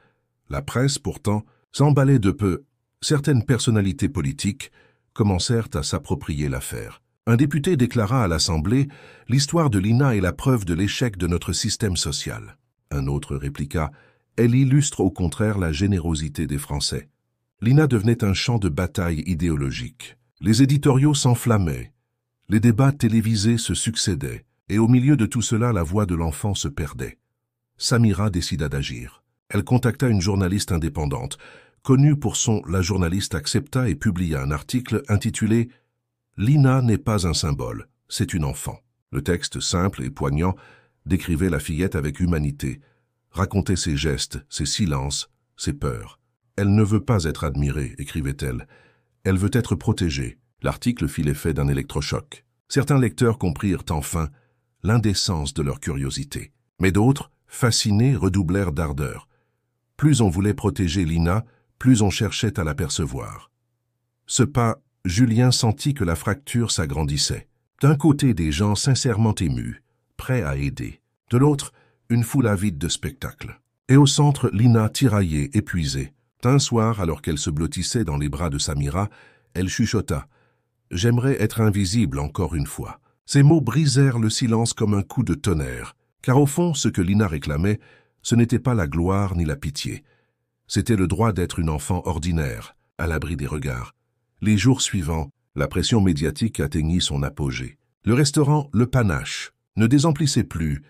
La presse, pourtant, s'emballait de peu. Certaines personnalités politiques commencèrent à s'approprier l'affaire. Un député déclara à l'Assemblée « L'histoire de Lina est la preuve de l'échec de notre système social. » Un autre répliqua « Elle illustre au contraire la générosité des Français. » Lina devenait un champ de bataille idéologique. Les éditoriaux s'enflammaient. Les débats télévisés se succédaient, et au milieu de tout cela, la voix de l'enfant se perdait. Samira décida d'agir. Elle contacta une journaliste indépendante, connue pour son « La journaliste accepta et publia un article intitulé « Lina n'est pas un symbole, c'est une enfant ». Le texte, simple et poignant, décrivait la fillette avec humanité, racontait ses gestes, ses silences, ses peurs. « Elle ne veut pas être admirée », écrivait-elle. « Elle veut être protégée ». L'article fit l'effet d'un électrochoc. Certains lecteurs comprirent enfin l'indécence de leur curiosité. Mais d'autres, fascinés, redoublèrent d'ardeur. Plus on voulait protéger Lina, plus on cherchait à l'apercevoir. Ce pas, Julien sentit que la fracture s'agrandissait. D'un côté, des gens sincèrement émus, prêts à aider. De l'autre, une foule avide de spectacle. Et au centre, Lina tiraillée, épuisée. Un soir, alors qu'elle se blottissait dans les bras de Samira, elle chuchota « J'aimerais être invisible encore une fois ». Ces mots brisèrent le silence comme un coup de tonnerre, car au fond, ce que Lina réclamait, ce n'était pas la gloire ni la pitié. C'était le droit d'être une enfant ordinaire, à l'abri des regards. Les jours suivants, la pression médiatique atteignit son apogée. Le restaurant Le Panache ne désemplissait plus,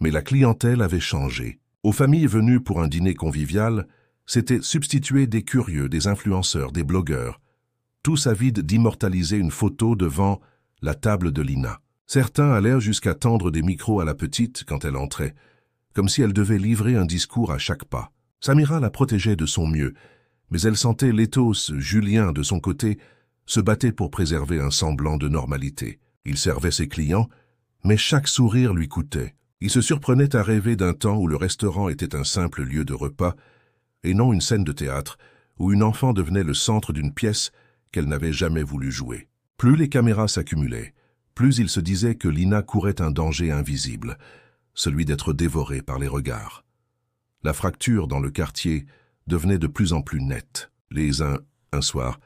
mais la clientèle avait changé. Aux familles venues pour un dîner convivial, s'étaient substitués des curieux, des influenceurs, des blogueurs, tous avides d'immortaliser une photo devant la table de Lina. Certains allèrent jusqu'à tendre des micros à la petite quand elle entrait, comme si elle devait livrer un discours à chaque pas. Samira la protégeait de son mieux, mais elle sentait l'éthos Julien, de son côté, se battait pour préserver un semblant de normalité. Il servait ses clients, mais chaque sourire lui coûtait. Il se surprenait à rêver d'un temps où le restaurant était un simple lieu de repas, et non une scène de théâtre, où une enfant devenait le centre d'une pièce qu'elle n'avait jamais voulu jouer. Plus les caméras s'accumulaient, plus il se disait que Lina courait un danger invisible, celui d'être dévorée par les regards. La fracture dans le quartier devenait de plus en plus nette. Un soir,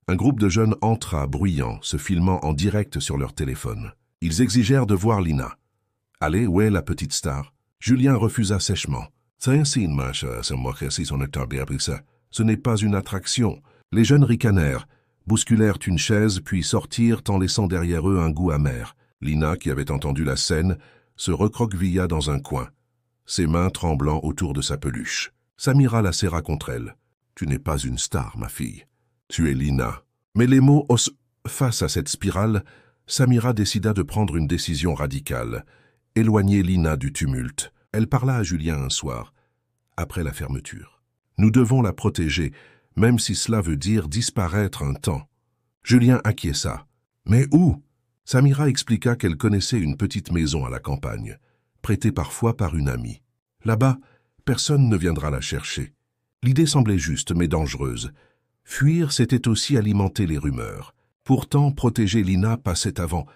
un groupe de jeunes entra, bruyant, se filmant en direct sur leur téléphone. Ils exigèrent de voir Lina. « Allez, où est la petite star ?» Julien refusa sèchement. « C'est un signe, ma chère, c'est moi qui suis en retard après ça. Ce n'est pas une attraction. » Les jeunes ricanèrent, bousculèrent une chaise, puis sortirent en laissant derrière eux un goût amer. Lina, qui avait entendu la scène, se recroquevilla dans un coin, ses mains tremblant autour de sa peluche. Samira la serra contre elle. « Tu n'es pas une star, ma fille. Tu es Lina. » Mais les mots face à cette spirale, Samira décida de prendre une décision radicale, éloigner Lina du tumulte. Elle parla à Julien un soir, après la fermeture. « Nous devons la protéger, même si cela veut dire disparaître un temps. » Julien acquiesça. « Mais où ?» Samira expliqua qu'elle connaissait une petite maison à la campagne, prêtée parfois par une amie. Là-bas, personne ne viendra la chercher. L'idée semblait juste, mais dangereuse. Fuir, c'était aussi alimenter les rumeurs. Pourtant, protéger Lina passait avant.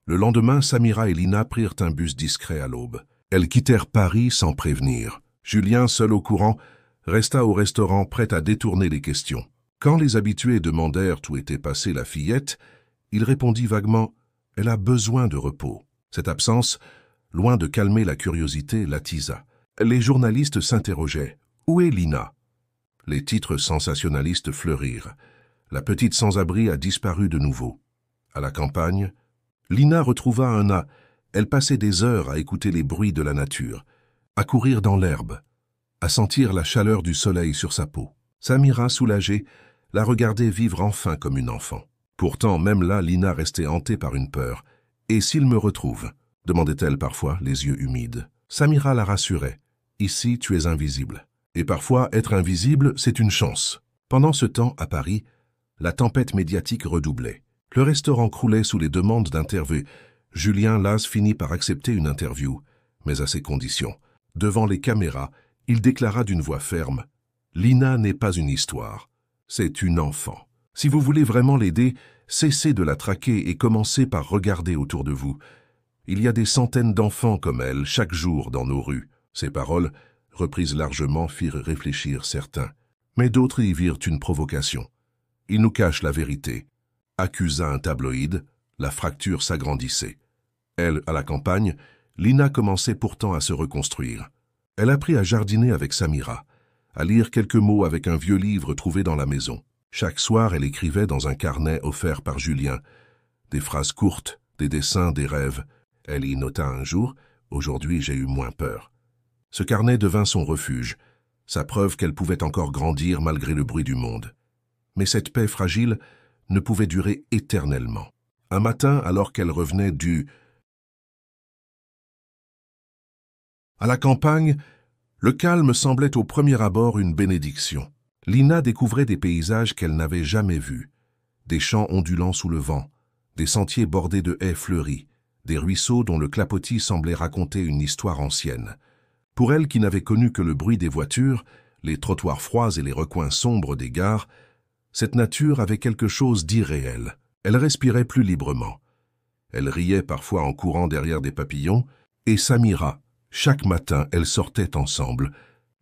Le lendemain, Samira et Lina prirent un bus discret à l'aube. Elles quittèrent Paris sans prévenir. Julien, seul au courant, resta au restaurant prêt à détourner les questions. Quand les habitués demandèrent où était passée la fillette, il répondit vaguement « Elle a besoin de repos ». Cette absence, loin de calmer la curiosité, l'attisa. Les journalistes s'interrogeaient « Où est Lina ?» Les titres sensationnalistes fleurirent. La petite sans-abri a disparu de nouveau. À la campagne, Lina retrouva un âne. Elle passait des heures à écouter les bruits de la nature, à courir dans l'herbe, à sentir la chaleur du soleil sur sa peau. Samira, soulagée, la regardait vivre enfin comme une enfant. Pourtant, même là, Lina restait hantée par une peur. « Et s'il me retrouve ?» demandait-elle parfois, les yeux humides. Samira la rassurait. « Ici, tu es invisible. » Et parfois, être invisible, c'est une chance. Pendant ce temps, à Paris, la tempête médiatique redoublait. Le restaurant croulait sous les demandes d'interview. Julien Las finit par accepter une interview, mais à ses conditions. Devant les caméras, il déclara d'une voix ferme « Lina n'est pas une histoire, c'est une enfant. Si vous voulez vraiment l'aider, cessez de la traquer et commencez par regarder autour de vous. Il y a des centaines d'enfants comme elle chaque jour dans nos rues. » Ces paroles, reprises largement, firent réfléchir certains. Mais d'autres y virent une provocation. « Il nous cache la vérité », accusa un tabloïd, la fracture s'agrandissait. Elle, à la campagne, Lina commençait pourtant à se reconstruire. Elle apprit à jardiner avec Samira, à lire quelques mots avec un vieux livre trouvé dans la maison. Chaque soir, elle écrivait dans un carnet offert par Julien. Des phrases courtes, des dessins, des rêves. Elle y nota un jour « Aujourd'hui, j'ai eu moins peur ». Ce carnet devint son refuge, sa preuve qu'elle pouvait encore grandir malgré le bruit du monde. Mais cette paix fragile ne pouvait durer éternellement. Un matin, alors qu'elle revenait à la campagne, le calme semblait au premier abord une bénédiction. Lina découvrait des paysages qu'elle n'avait jamais vus. Des champs ondulants sous le vent, des sentiers bordés de haies fleuries, des ruisseaux dont le clapotis semblait raconter une histoire ancienne. Pour elle qui n'avait connu que le bruit des voitures, les trottoirs froids et les recoins sombres des gares, cette nature avait quelque chose d'irréel. Elle respirait plus librement. Elle riait parfois en courant derrière des papillons, et Samira, chaque matin, elles sortaient ensemble,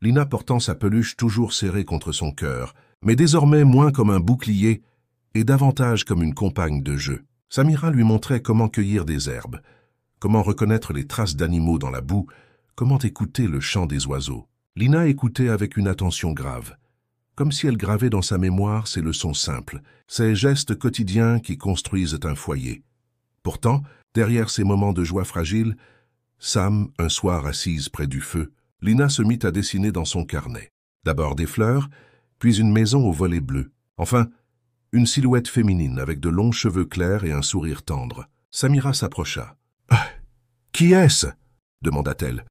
Lina portant sa peluche toujours serrée contre son cœur, mais désormais moins comme un bouclier et davantage comme une compagne de jeu. Samira lui montrait comment cueillir des herbes, comment reconnaître les traces d'animaux dans la boue, comment écouter le chant des oiseaux. Lina écoutait avec une attention grave, comme si elle gravait dans sa mémoire ces leçons simples, ces gestes quotidiens qui construisent un foyer. Pourtant, derrière ces moments de joie fragile, Sam, un soir assise près du feu, Lina se mit à dessiner dans son carnet. D'abord des fleurs, puis une maison aux volets bleus. Enfin, une silhouette féminine avec de longs cheveux clairs et un sourire tendre. Samira s'approcha. « Qui est-ce » demanda-t-elle.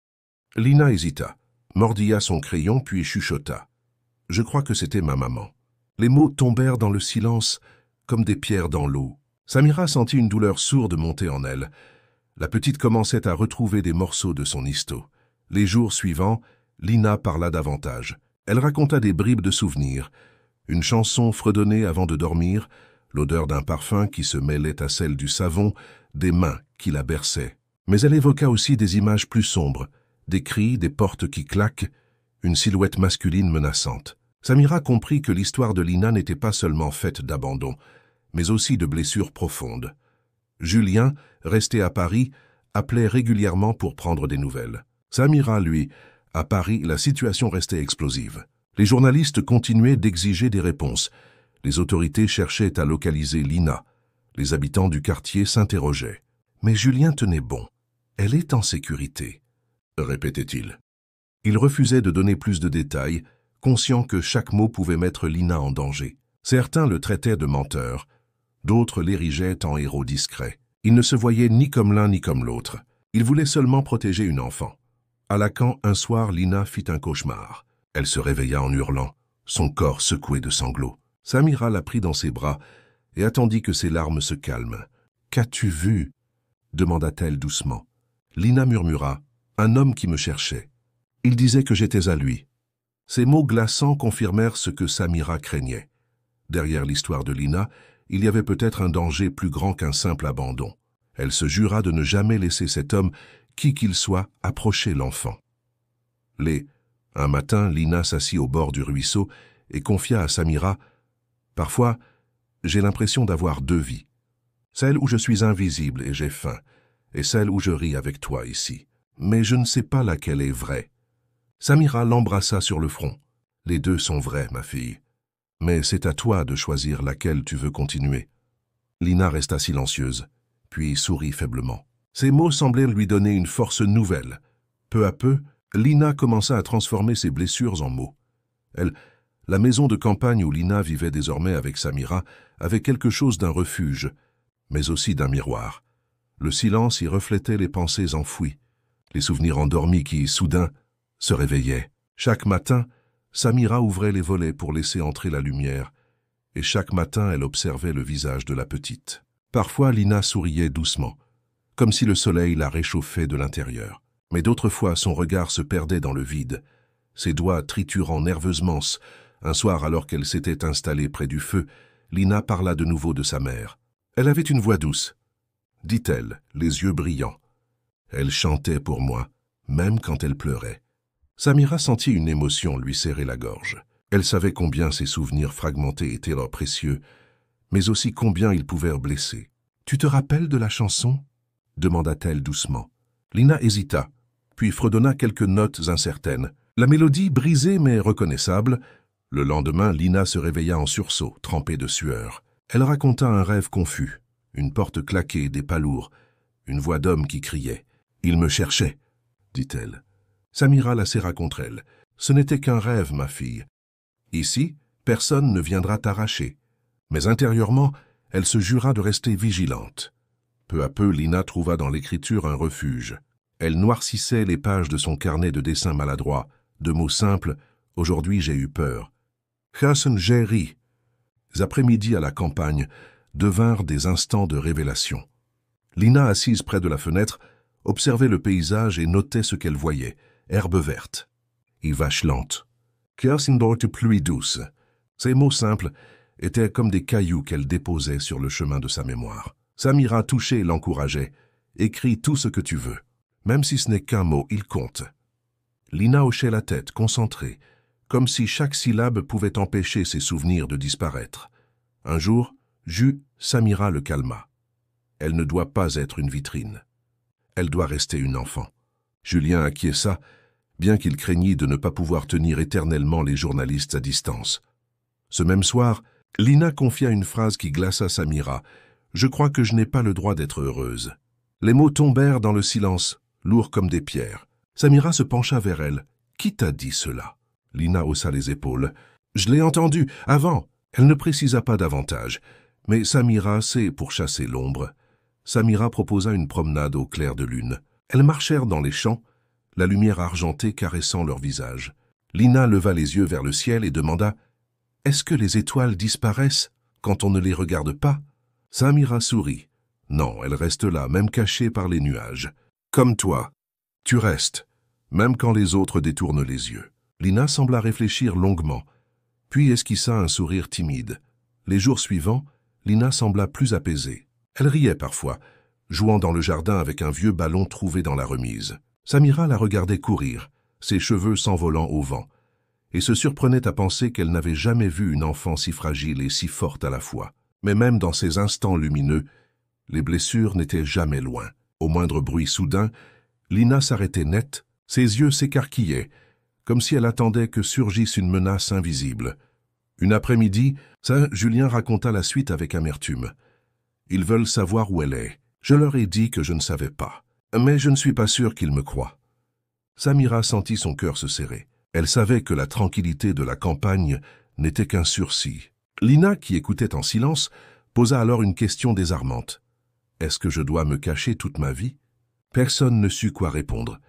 Lina hésita, mordilla son crayon puis chuchota. « Je crois que c'était ma maman. » Les mots tombèrent dans le silence comme des pierres dans l'eau. Samira sentit une douleur sourde monter en elle. La petite commençait à retrouver des morceaux de son histo. Les jours suivants, Lina parla davantage. Elle raconta des bribes de souvenirs. Une chanson fredonnée avant de dormir, l'odeur d'un parfum qui se mêlait à celle du savon, des mains qui la berçaient. Mais elle évoqua aussi des images plus sombres, des cris, des portes qui claquent, une silhouette masculine menaçante. Samira comprit que l'histoire de Lina n'était pas seulement faite d'abandon, mais aussi de blessures profondes. Julien, resté à Paris, appelait régulièrement pour prendre des nouvelles. Samira, lui, à Paris, la situation restait explosive. Les journalistes continuaient d'exiger des réponses. Les autorités cherchaient à localiser Lina. Les habitants du quartier s'interrogeaient. Mais Julien tenait bon. « Elle est en sécurité », répétait-il. Il refusait de donner plus de détails, conscient que chaque mot pouvait mettre Lina en danger. Certains le traitaient de menteur, d'autres l'érigeaient en héros discret. Il ne se voyait ni comme l'un ni comme l'autre. Il voulait seulement protéger une enfant. À Lacan, un soir, Lina fit un cauchemar. Elle se réveilla en hurlant, son corps secoué de sanglots. Samira la prit dans ses bras et attendit que ses larmes se calment. « Qu'as-tu vu » demanda-t-elle doucement. Lina murmura, « Un homme qui me cherchait. Il disait que j'étais à lui. » Ces mots glaçants confirmèrent ce que Samira craignait. Derrière l'histoire de Lina, il y avait peut-être un danger plus grand qu'un simple abandon. Elle se jura de ne jamais laisser cet homme, qui qu'il soit, approcher l'enfant. Un matin, Lina s'assit au bord du ruisseau et confia à Samira « Parfois, j'ai l'impression d'avoir deux vies. Celle où je suis invisible et j'ai faim, et celle où je ris avec toi ici. Mais je ne sais pas laquelle est vraie. » Samira l'embrassa sur le front. « Les deux sont vraies, ma fille. Mais c'est à toi de choisir laquelle tu veux continuer. » Lina resta silencieuse, puis sourit faiblement. Ces mots semblaient lui donner une force nouvelle. Peu à peu, Lina commença à transformer ses blessures en mots. La maison de campagne où Lina vivait désormais avec Samira avait quelque chose d'un refuge, mais aussi d'un miroir. Le silence y reflétait les pensées enfouies, les souvenirs endormis qui, soudain, se réveillaient. Chaque matin, Samira ouvrait les volets pour laisser entrer la lumière, et chaque matin elle observait le visage de la petite. Parfois, Lina souriait doucement, comme si le soleil la réchauffait de l'intérieur. Mais d'autres fois, son regard se perdait dans le vide, ses doigts triturant nerveusement. Un soir, alors qu'elle s'était installée près du feu, Lina parla de nouveau de sa mère. Elle avait une voix douce, dit-elle, les yeux brillants. Elle chantait pour moi, même quand elle pleurait. Samira sentit une émotion lui serrer la gorge. Elle savait combien ses souvenirs fragmentés étaient leurs précieux, mais aussi combien ils pouvaient blesser. « Tu te rappelles de la chanson » demanda-t-elle doucement. Lina hésita, puis fredonna quelques notes incertaines. La mélodie, brisée mais reconnaissable. Le lendemain, Lina se réveilla en sursaut, trempée de sueur. Elle raconta un rêve confus, une porte claquée, des pas lourds, une voix d'homme qui criait. « Il me cherchait », dit-elle. Samira la serra contre elle. « Ce n'était qu'un rêve, ma fille. Ici, personne ne viendra t'arracher. » Mais intérieurement, elle se jura de rester vigilante. Peu à peu, Lina trouva dans l'écriture un refuge. Elle noircissait les pages de son carnet de dessins maladroits, de mots simples. « Aujourd'hui, j'ai eu peur. »« Hassen, j'ai ri. » Les après-midi à la campagne devinrent des instants de révélation. Lina, assise près de la fenêtre, observait le paysage et notait ce qu'elle voyait. Herbe verte et vache lente. Kersendorte pluie douce. Ces mots simples étaient comme des cailloux qu'elle déposait sur le chemin de sa mémoire. Samira, touchée, l'encourageait. « Écris tout ce que tu veux. Même si ce n'est qu'un mot, il compte. » Lina hochait la tête, concentrée, comme si chaque syllabe pouvait empêcher ses souvenirs de disparaître. Un jour, Samira le calma. Elle ne doit pas être une vitrine. Elle doit rester une enfant. Julien acquiesça, bien qu'il craignît de ne pas pouvoir tenir éternellement les journalistes à distance. Ce même soir, Lina confia une phrase qui glaça Samira. « Je crois que je n'ai pas le droit d'être heureuse. » Les mots tombèrent dans le silence, lourds comme des pierres. Samira se pencha vers elle. « Qui t'a dit cela ?» Lina haussa les épaules. « Je l'ai entendu, avant. » Elle ne précisa pas davantage. Mais Samira sait pour chasser l'ombre. Samira proposa une promenade au clair de lune. Elles marchèrent dans les champs, la lumière argentée caressant leur visage. Lina leva les yeux vers le ciel et demanda « Est-ce que les étoiles disparaissent quand on ne les regarde pas ?» Samira sourit. « Non, elles restent là, même cachées par les nuages. Comme toi, tu restes, même quand les autres détournent les yeux. » Lina sembla réfléchir longuement, puis esquissa un sourire timide. Les jours suivants, Lina sembla plus apaisée. Elle riait parfois, jouant dans le jardin avec un vieux ballon trouvé dans la remise. Samira la regardait courir, ses cheveux s'envolant au vent, et se surprenait à penser qu'elle n'avait jamais vu une enfant si fragile et si forte à la fois. Mais même dans ces instants lumineux, les blessures n'étaient jamais loin. Au moindre bruit soudain, Lina s'arrêtait net, ses yeux s'écarquillaient, comme si elle attendait que surgisse une menace invisible. Une après-midi, Julien raconta la suite avec amertume. « Ils veulent savoir où elle est. Je leur ai dit que je ne savais pas. Mais je ne suis pas sûr qu'ils me croient. » Samira sentit son cœur se serrer. Elle savait que la tranquillité de la campagne n'était qu'un sursis. Lina, qui écoutait en silence, posa alors une question désarmante. « Est-ce que je dois me cacher toute ma vie ?» Personne ne sut quoi répondre.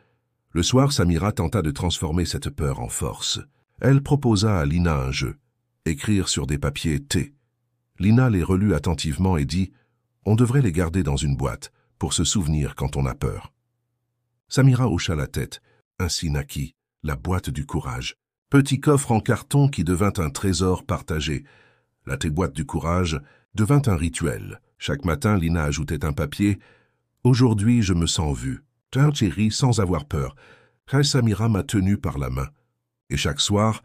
Le soir, Samira tenta de transformer cette peur en force. Elle proposa à Lina un jeu. Écrire sur des papiers T. Lina les relut attentivement et dit « On devrait les garder dans une boîte, pour se souvenir quand on a peur. » Samira hocha la tête. Ainsi naquit la boîte du courage. Petit coffre en carton qui devint un trésor partagé. La boîte du courage devint un rituel. Chaque matin, Lina ajoutait un papier. « Aujourd'hui, je me sens vue. J'ai ri sans avoir peur. Samira m'a tenu par la main. » Et chaque soir,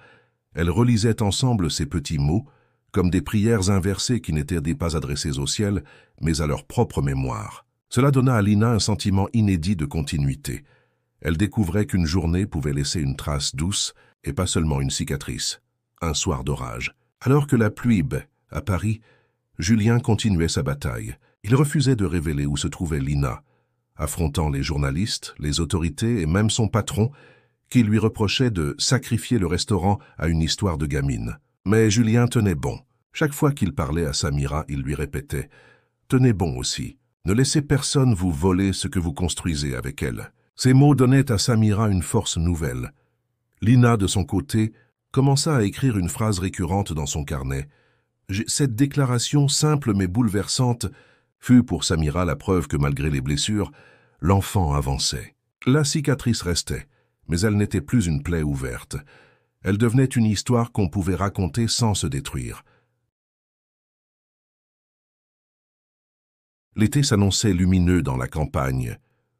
elles relisaient ensemble ces petits mots, comme des prières inversées qui n'étaient pas adressées au ciel, mais à leur propre mémoire. Cela donna à Lina un sentiment inédit de continuité. Elle découvrait qu'une journée pouvait laisser une trace douce et pas seulement une cicatrice. Un soir d'orage. Alors que la pluie bait à Paris, Julien continuait sa bataille. Il refusait de révéler où se trouvait Lina, affrontant les journalistes, les autorités et même son patron, qui lui reprochait de sacrifier le restaurant à une histoire de gamine. Mais Julien tenait bon. Chaque fois qu'il parlait à Samira, il lui répétait « Tenez bon aussi. Ne laissez personne vous voler ce que vous construisez avec elle. » Ces mots donnaient à Samira une force nouvelle. Lina, de son côté, commença à écrire une phrase récurrente dans son carnet. Cette déclaration simple mais bouleversante fut pour Samira la preuve que malgré les blessures, l'enfant avançait. La cicatrice restait, mais elle n'était plus une plaie ouverte. Elle devenait une histoire qu'on pouvait raconter sans se détruire. L'été s'annonçait lumineux dans la campagne,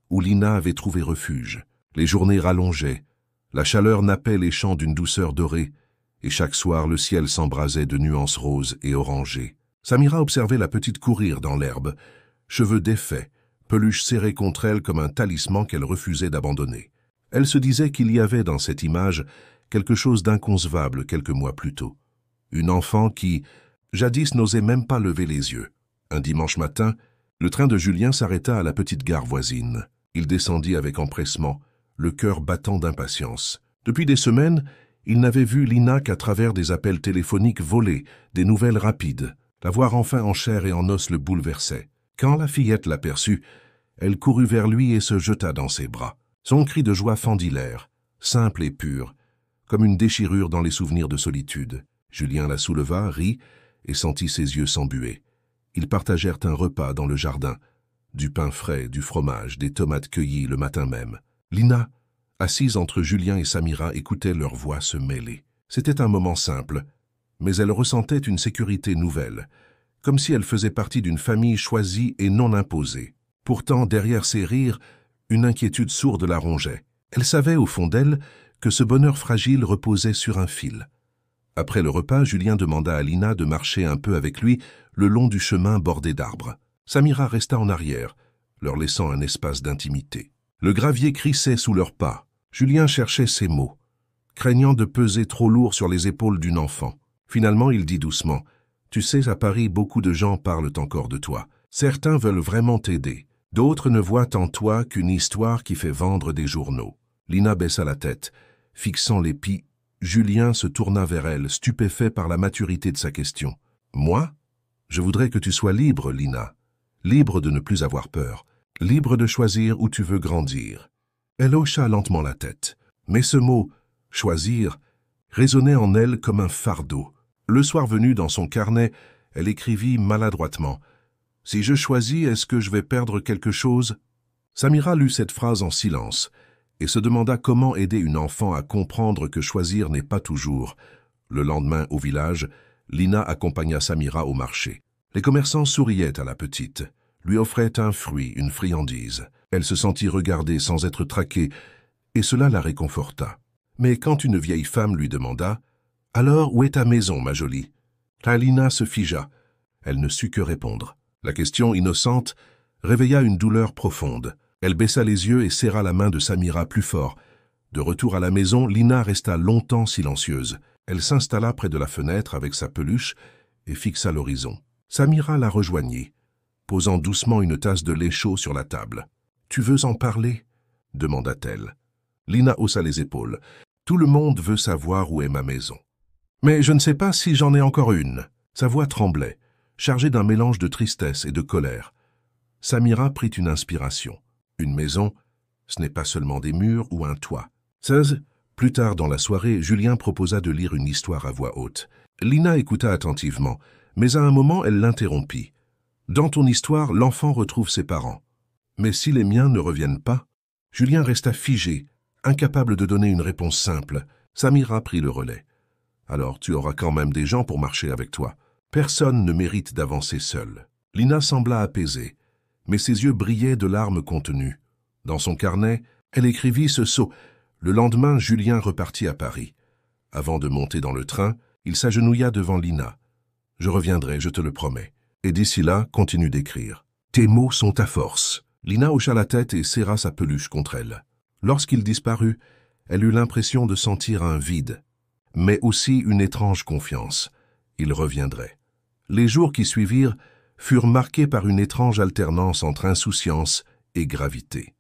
où Lina avait trouvé refuge. Les journées rallongeaient, la chaleur nappait les champs d'une douceur dorée, et chaque soir le ciel s'embrasait de nuances roses et orangées. Samira observait la petite courir dans l'herbe, cheveux défaits, peluche serrée contre elle comme un talisman qu'elle refusait d'abandonner. Elle se disait qu'il y avait dans cette image quelque chose d'inconcevable quelques mois plus tôt. Une enfant qui, jadis, n'osait même pas lever les yeux. Un dimanche matin, le train de Julien s'arrêta à la petite gare voisine. Il descendit avec empressement, le cœur battant d'impatience. Depuis des semaines, il n'avait vu Lina qu'à travers des appels téléphoniques volés, des nouvelles rapides. La voir enfin en chair et en os le bouleversait. Quand la fillette l'aperçut, elle courut vers lui et se jeta dans ses bras. Son cri de joie fendit l'air, simple et pur, comme une déchirure dans les souvenirs de solitude. Julien la souleva, rit et sentit ses yeux s'embuer. Ils partagèrent un repas dans le jardin. Du pain frais, du fromage, des tomates cueillies le matin même. Lina, assise entre Julien et Samira, écoutait leurs voix se mêler. C'était un moment simple, mais elle ressentait une sécurité nouvelle, comme si elle faisait partie d'une famille choisie et non imposée. Pourtant, derrière ses rires, une inquiétude sourde la rongeait. Elle savait au fond d'elle que ce bonheur fragile reposait sur un fil. Après le repas, Julien demanda à Lina de marcher un peu avec lui le long du chemin bordé d'arbres. Samira resta en arrière, leur laissant un espace d'intimité. Le gravier crissait sous leurs pas. Julien cherchait ses mots, craignant de peser trop lourd sur les épaules d'une enfant. Finalement, il dit doucement, « Tu sais, à Paris, beaucoup de gens parlent encore de toi. Certains veulent vraiment t'aider. D'autres ne voient en toi qu'une histoire qui fait vendre des journaux. » Lina baissa la tête, fixant l'épi. Julien se tourna vers elle, stupéfait par la maturité de sa question. « Moi ? Je voudrais que tu sois libre, Lina. Libre de ne plus avoir peur. Libre de choisir où tu veux grandir. » Elle hocha lentement la tête. Mais ce mot, « choisir », résonnait en elle comme un fardeau. Le soir venu, dans son carnet, elle écrivit maladroitement « Si je choisis, est-ce que je vais perdre quelque chose ?» Samira lut cette phrase en silence et se demanda comment aider une enfant à comprendre que choisir n'est pas toujours. Le lendemain, au village, Lina accompagna Samira au marché. Les commerçants souriaient à la petite, lui offraient un fruit, une friandise. Elle se sentit regardée sans être traquée, et cela la réconforta. Mais quand une vieille femme lui demanda « Alors, où est ta maison, ma jolie ?» Lina se figea. Elle ne sut que répondre. La question innocente réveilla une douleur profonde. Elle baissa les yeux et serra la main de Samira plus fort. De retour à la maison, Lina resta longtemps silencieuse. Elle s'installa près de la fenêtre avec sa peluche et fixa l'horizon. Samira la rejoignit, posant doucement une tasse de lait chaud sur la table. « Tu veux en parler ?» demanda-t-elle. Lina haussa les épaules. « Tout le monde veut savoir où est ma maison. Mais je ne sais pas si j'en ai encore une. » Sa voix tremblait, chargée d'un mélange de tristesse et de colère. Samira prit une inspiration. Une maison, ce n'est pas seulement des murs ou un toit. Plus tard dans la soirée, Julien proposa de lire une histoire à voix haute. Lina écouta attentivement, mais à un moment, elle l'interrompit. « Dans ton histoire, l'enfant retrouve ses parents. Mais si les miens ne reviennent pas ?» Julien resta figé, incapable de donner une réponse simple. Samira prit le relais. « Alors tu auras quand même des gens pour marcher avec toi. Personne ne mérite d'avancer seul. » Lina sembla apaisée, mais ses yeux brillaient de larmes contenues. Dans son carnet, elle écrivit ce sot. Le lendemain, Julien repartit à Paris. Avant de monter dans le train, il s'agenouilla devant Lina. « Je reviendrai, je te le promets. Et d'ici là, continue d'écrire. Tes mots sont ta force. » Lina hocha la tête et serra sa peluche contre elle. Lorsqu'il disparut, elle eut l'impression de sentir un vide, mais aussi une étrange confiance. Il reviendrait. Les jours qui suivirent furent marqués par une étrange alternance entre insouciance et gravité.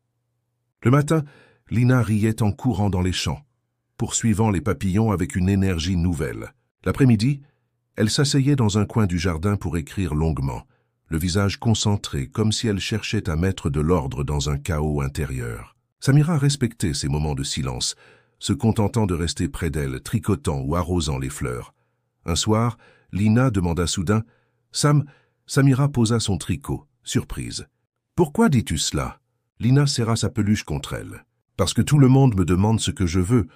Le matin, Lina riait en courant dans les champs, poursuivant les papillons avec une énergie nouvelle. L'après-midi, elle s'asseyait dans un coin du jardin pour écrire longuement, le visage concentré, comme si elle cherchait à mettre de l'ordre dans un chaos intérieur. Samira respectait ces moments de silence, se contentant de rester près d'elle, tricotant ou arrosant les fleurs. Un soir, Lina demanda soudain « Samira posa son tricot, surprise. « Pourquoi dis-tu cela ?» Lina serra sa peluche contre elle. « Parce que tout le monde me demande ce que je veux,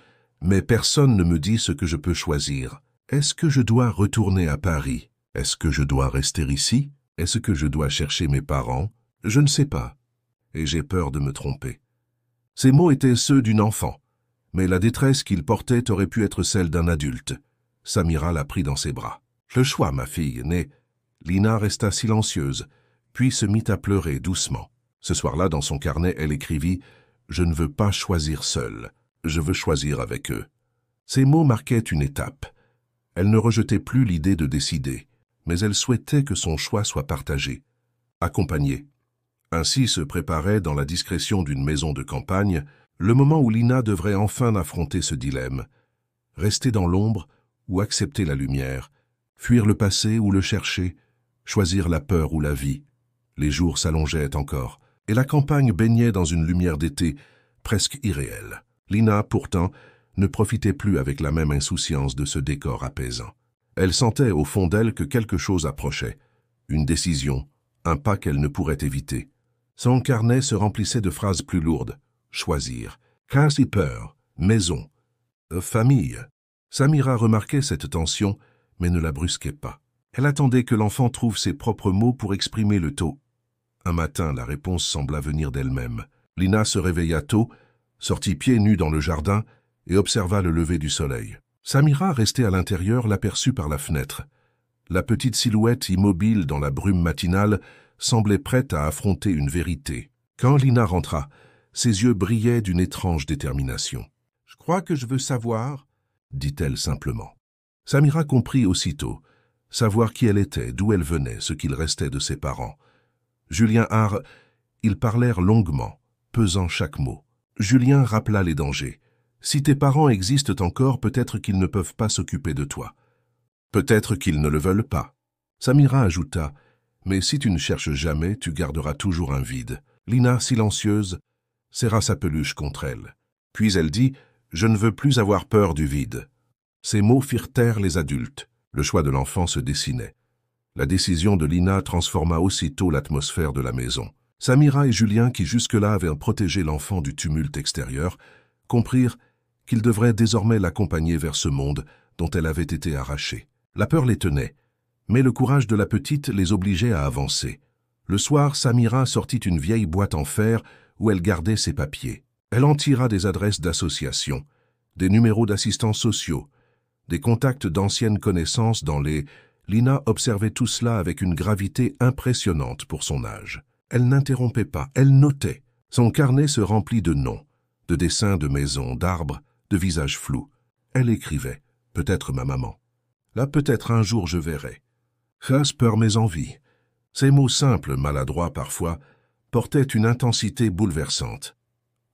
mais personne ne me dit ce que je peux choisir. Est-ce que je dois retourner à Paris? Est-ce que je dois rester ici? Est-ce que je dois chercher mes parents? Je ne sais pas, et j'ai peur de me tromper. » Ces mots étaient ceux d'une enfant, mais la détresse qu'il portait aurait pu être celle d'un adulte. Samira la prit dans ses bras. « Le choix, ma fille, n'est... » Lina resta silencieuse, puis se mit à pleurer doucement. Ce soir-là, dans son carnet, elle écrivit « Je ne veux pas choisir seule, je veux choisir avec eux. » Ces mots marquaient une étape. Elle ne rejetait plus l'idée de décider, mais elle souhaitait que son choix soit partagé, accompagné. Ainsi se préparait, dans la discrétion d'une maison de campagne, Le moment où Lina devrait enfin affronter ce dilemme. Rester dans l'ombre ou accepter la lumière, fuir le passé ou le chercher, choisir la peur ou la vie. Les jours s'allongeaient encore, et la campagne baignait dans une lumière d'été presque irréelle. Lina, pourtant, ne profitait plus avec la même insouciance de ce décor apaisant. Elle sentait au fond d'elle que quelque chose approchait, une décision, un pas qu'elle ne pourrait éviter. Son carnet se remplissait de phrases plus lourdes. Choisir, quasi peur, maison, famille. Samira remarquait cette tension, mais ne la brusquait pas. Elle attendait que l'enfant trouve ses propres mots pour exprimer le tôt. Un matin, la réponse sembla venir d'elle-même. Lina se réveilla tôt, sortit pieds nus dans le jardin et observa le lever du soleil. Samira, restée à l'intérieur, l'aperçut par la fenêtre. La petite silhouette immobile dans la brume matinale semblait prête à affronter une vérité. Quand Lina rentra, ses yeux brillaient d'une étrange détermination. « Je crois que je veux savoir, » dit-elle simplement. Samira comprit aussitôt, savoir qui elle était, d'où elle venait, ce qu'il restait de ses parents. Julien Haar, ils parlèrent longuement, pesant chaque mot. Julien rappela les dangers. Si tes parents existent encore, peut-être qu'ils ne peuvent pas s'occuper de toi. Peut-être qu'ils ne le veulent pas. Samira ajouta, mais si tu ne cherches jamais, tu garderas toujours un vide. Lina, silencieuse, serra sa peluche contre elle. Puis elle dit, je ne veux plus avoir peur du vide. Ces mots firent taire les adultes. Le choix de l'enfant se dessinait. La décision de Lina transforma aussitôt l'atmosphère de la maison. Samira et Julien, qui jusque-là avaient protégé l'enfant du tumulte extérieur, comprirent qu'ils devraient désormais l'accompagner vers ce monde dont elle avait été arrachée. La peur les tenait, mais le courage de la petite les obligeait à avancer. Le soir, Samira sortit une vieille boîte en fer où elle gardait ses papiers. Elle en tira des adresses d'associations, des numéros d'assistants sociaux, des contacts d'anciennes connaissances dans les... Lina observait tout cela avec une gravité impressionnante pour son âge. Elle n'interrompait pas, elle notait. Son carnet se remplit de noms, de dessins de maisons, d'arbres, de visages flous. Elle écrivait, peut-être ma maman. Là, peut-être un jour je verrai. Peur mes envies. Ces mots simples, maladroits parfois, portaient une intensité bouleversante.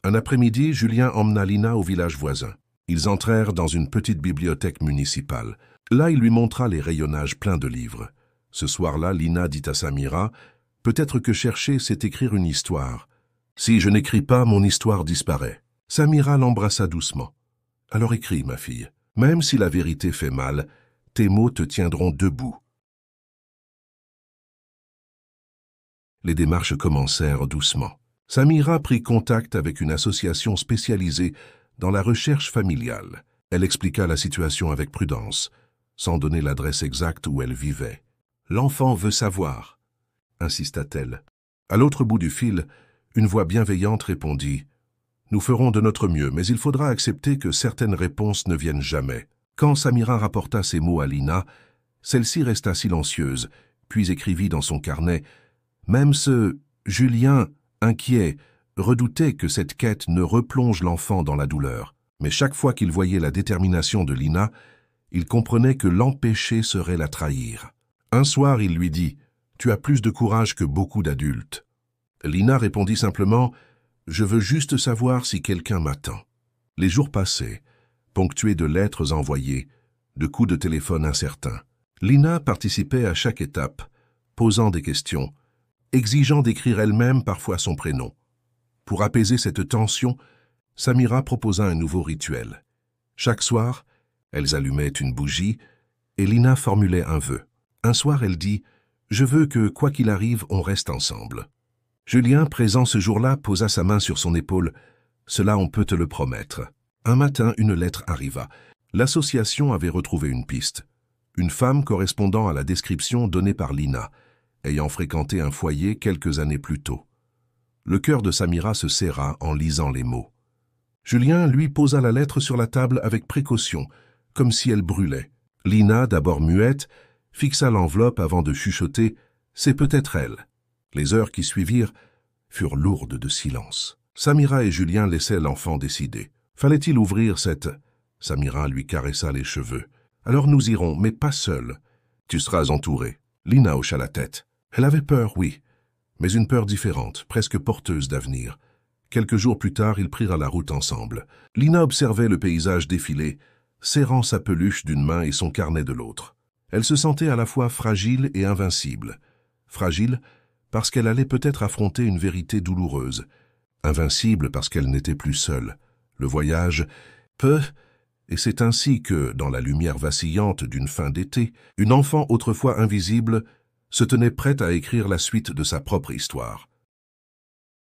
Un après-midi, Julien emmena Lina au village voisin. Ils entrèrent dans une petite bibliothèque municipale. Là, il lui montra les rayonnages pleins de livres. Ce soir-là, Lina dit à Samira, « Peut-être que chercher, c'est écrire une histoire. Si je n'écris pas, mon histoire disparaît. » Samira l'embrassa doucement. « Alors écris, ma fille. Même si la vérité fait mal, tes mots te tiendront debout. » Les démarches commencèrent doucement. Samira prit contact avec une association spécialisée dans la recherche familiale. Elle expliqua la situation avec prudence, sans donner l'adresse exacte où elle vivait. « L'enfant veut savoir, » insista-t-elle. À l'autre bout du fil, une voix bienveillante répondit « Nous ferons de notre mieux, mais il faudra accepter que certaines réponses ne viennent jamais. » Quand Samira rapporta ces mots à Lina, celle-ci resta silencieuse, puis écrivit dans son carnet « Même ce Julien, inquiet, redoutait que cette quête ne replonge l'enfant dans la douleur. Mais chaque fois qu'il voyait la détermination de Lina, il comprenait que l'empêcher serait la trahir. Un soir, il lui dit « Tu as plus de courage que beaucoup d'adultes. » Lina répondit simplement « Je veux juste savoir si quelqu'un m'attend. » Les jours passaient, ponctués de lettres envoyées, de coups de téléphone incertains. Lina participait à chaque étape, posant des questions, exigeant d'écrire elle-même parfois son prénom. Pour apaiser cette tension, Samira proposa un nouveau rituel. Chaque soir, elles allumaient une bougie et Lina formulait un vœu. Un soir, elle dit « Je veux que, quoi qu'il arrive, on reste ensemble. » Julien, présent ce jour-là, posa sa main sur son épaule. « Cela, on peut te le promettre. » Un matin, une lettre arriva. L'association avait retrouvé une piste. Une femme correspondant à la description donnée par Lina, ayant fréquenté un foyer quelques années plus tôt. Le cœur de Samira se serra en lisant les mots. Julien, lui, posa la lettre sur la table avec précaution, comme si elle brûlait. Lina, d'abord muette, fixa l'enveloppe avant de chuchoter « C'est peut-être elle ». Les heures qui suivirent furent lourdes de silence. Samira et Julien laissaient l'enfant décider. Fallait-il ouvrir cette... Samira lui caressa les cheveux. « Alors nous irons, mais pas seuls. Tu seras entouré. » Lina hocha la tête. Elle avait peur, oui, mais une peur différente, presque porteuse d'avenir. Quelques jours plus tard, ils prirent la route ensemble. Lina observait le paysage défiler, serrant sa peluche d'une main et son carnet de l'autre. Elle se sentait à la fois fragile et invincible. Fragile parce qu'elle allait peut-être affronter une vérité douloureuse. Invincible parce qu'elle n'était plus seule. Le voyage et c'est ainsi que, dans la lumière vacillante d'une fin d'été, une enfant autrefois invisible se tenait prête à écrire la suite de sa propre histoire.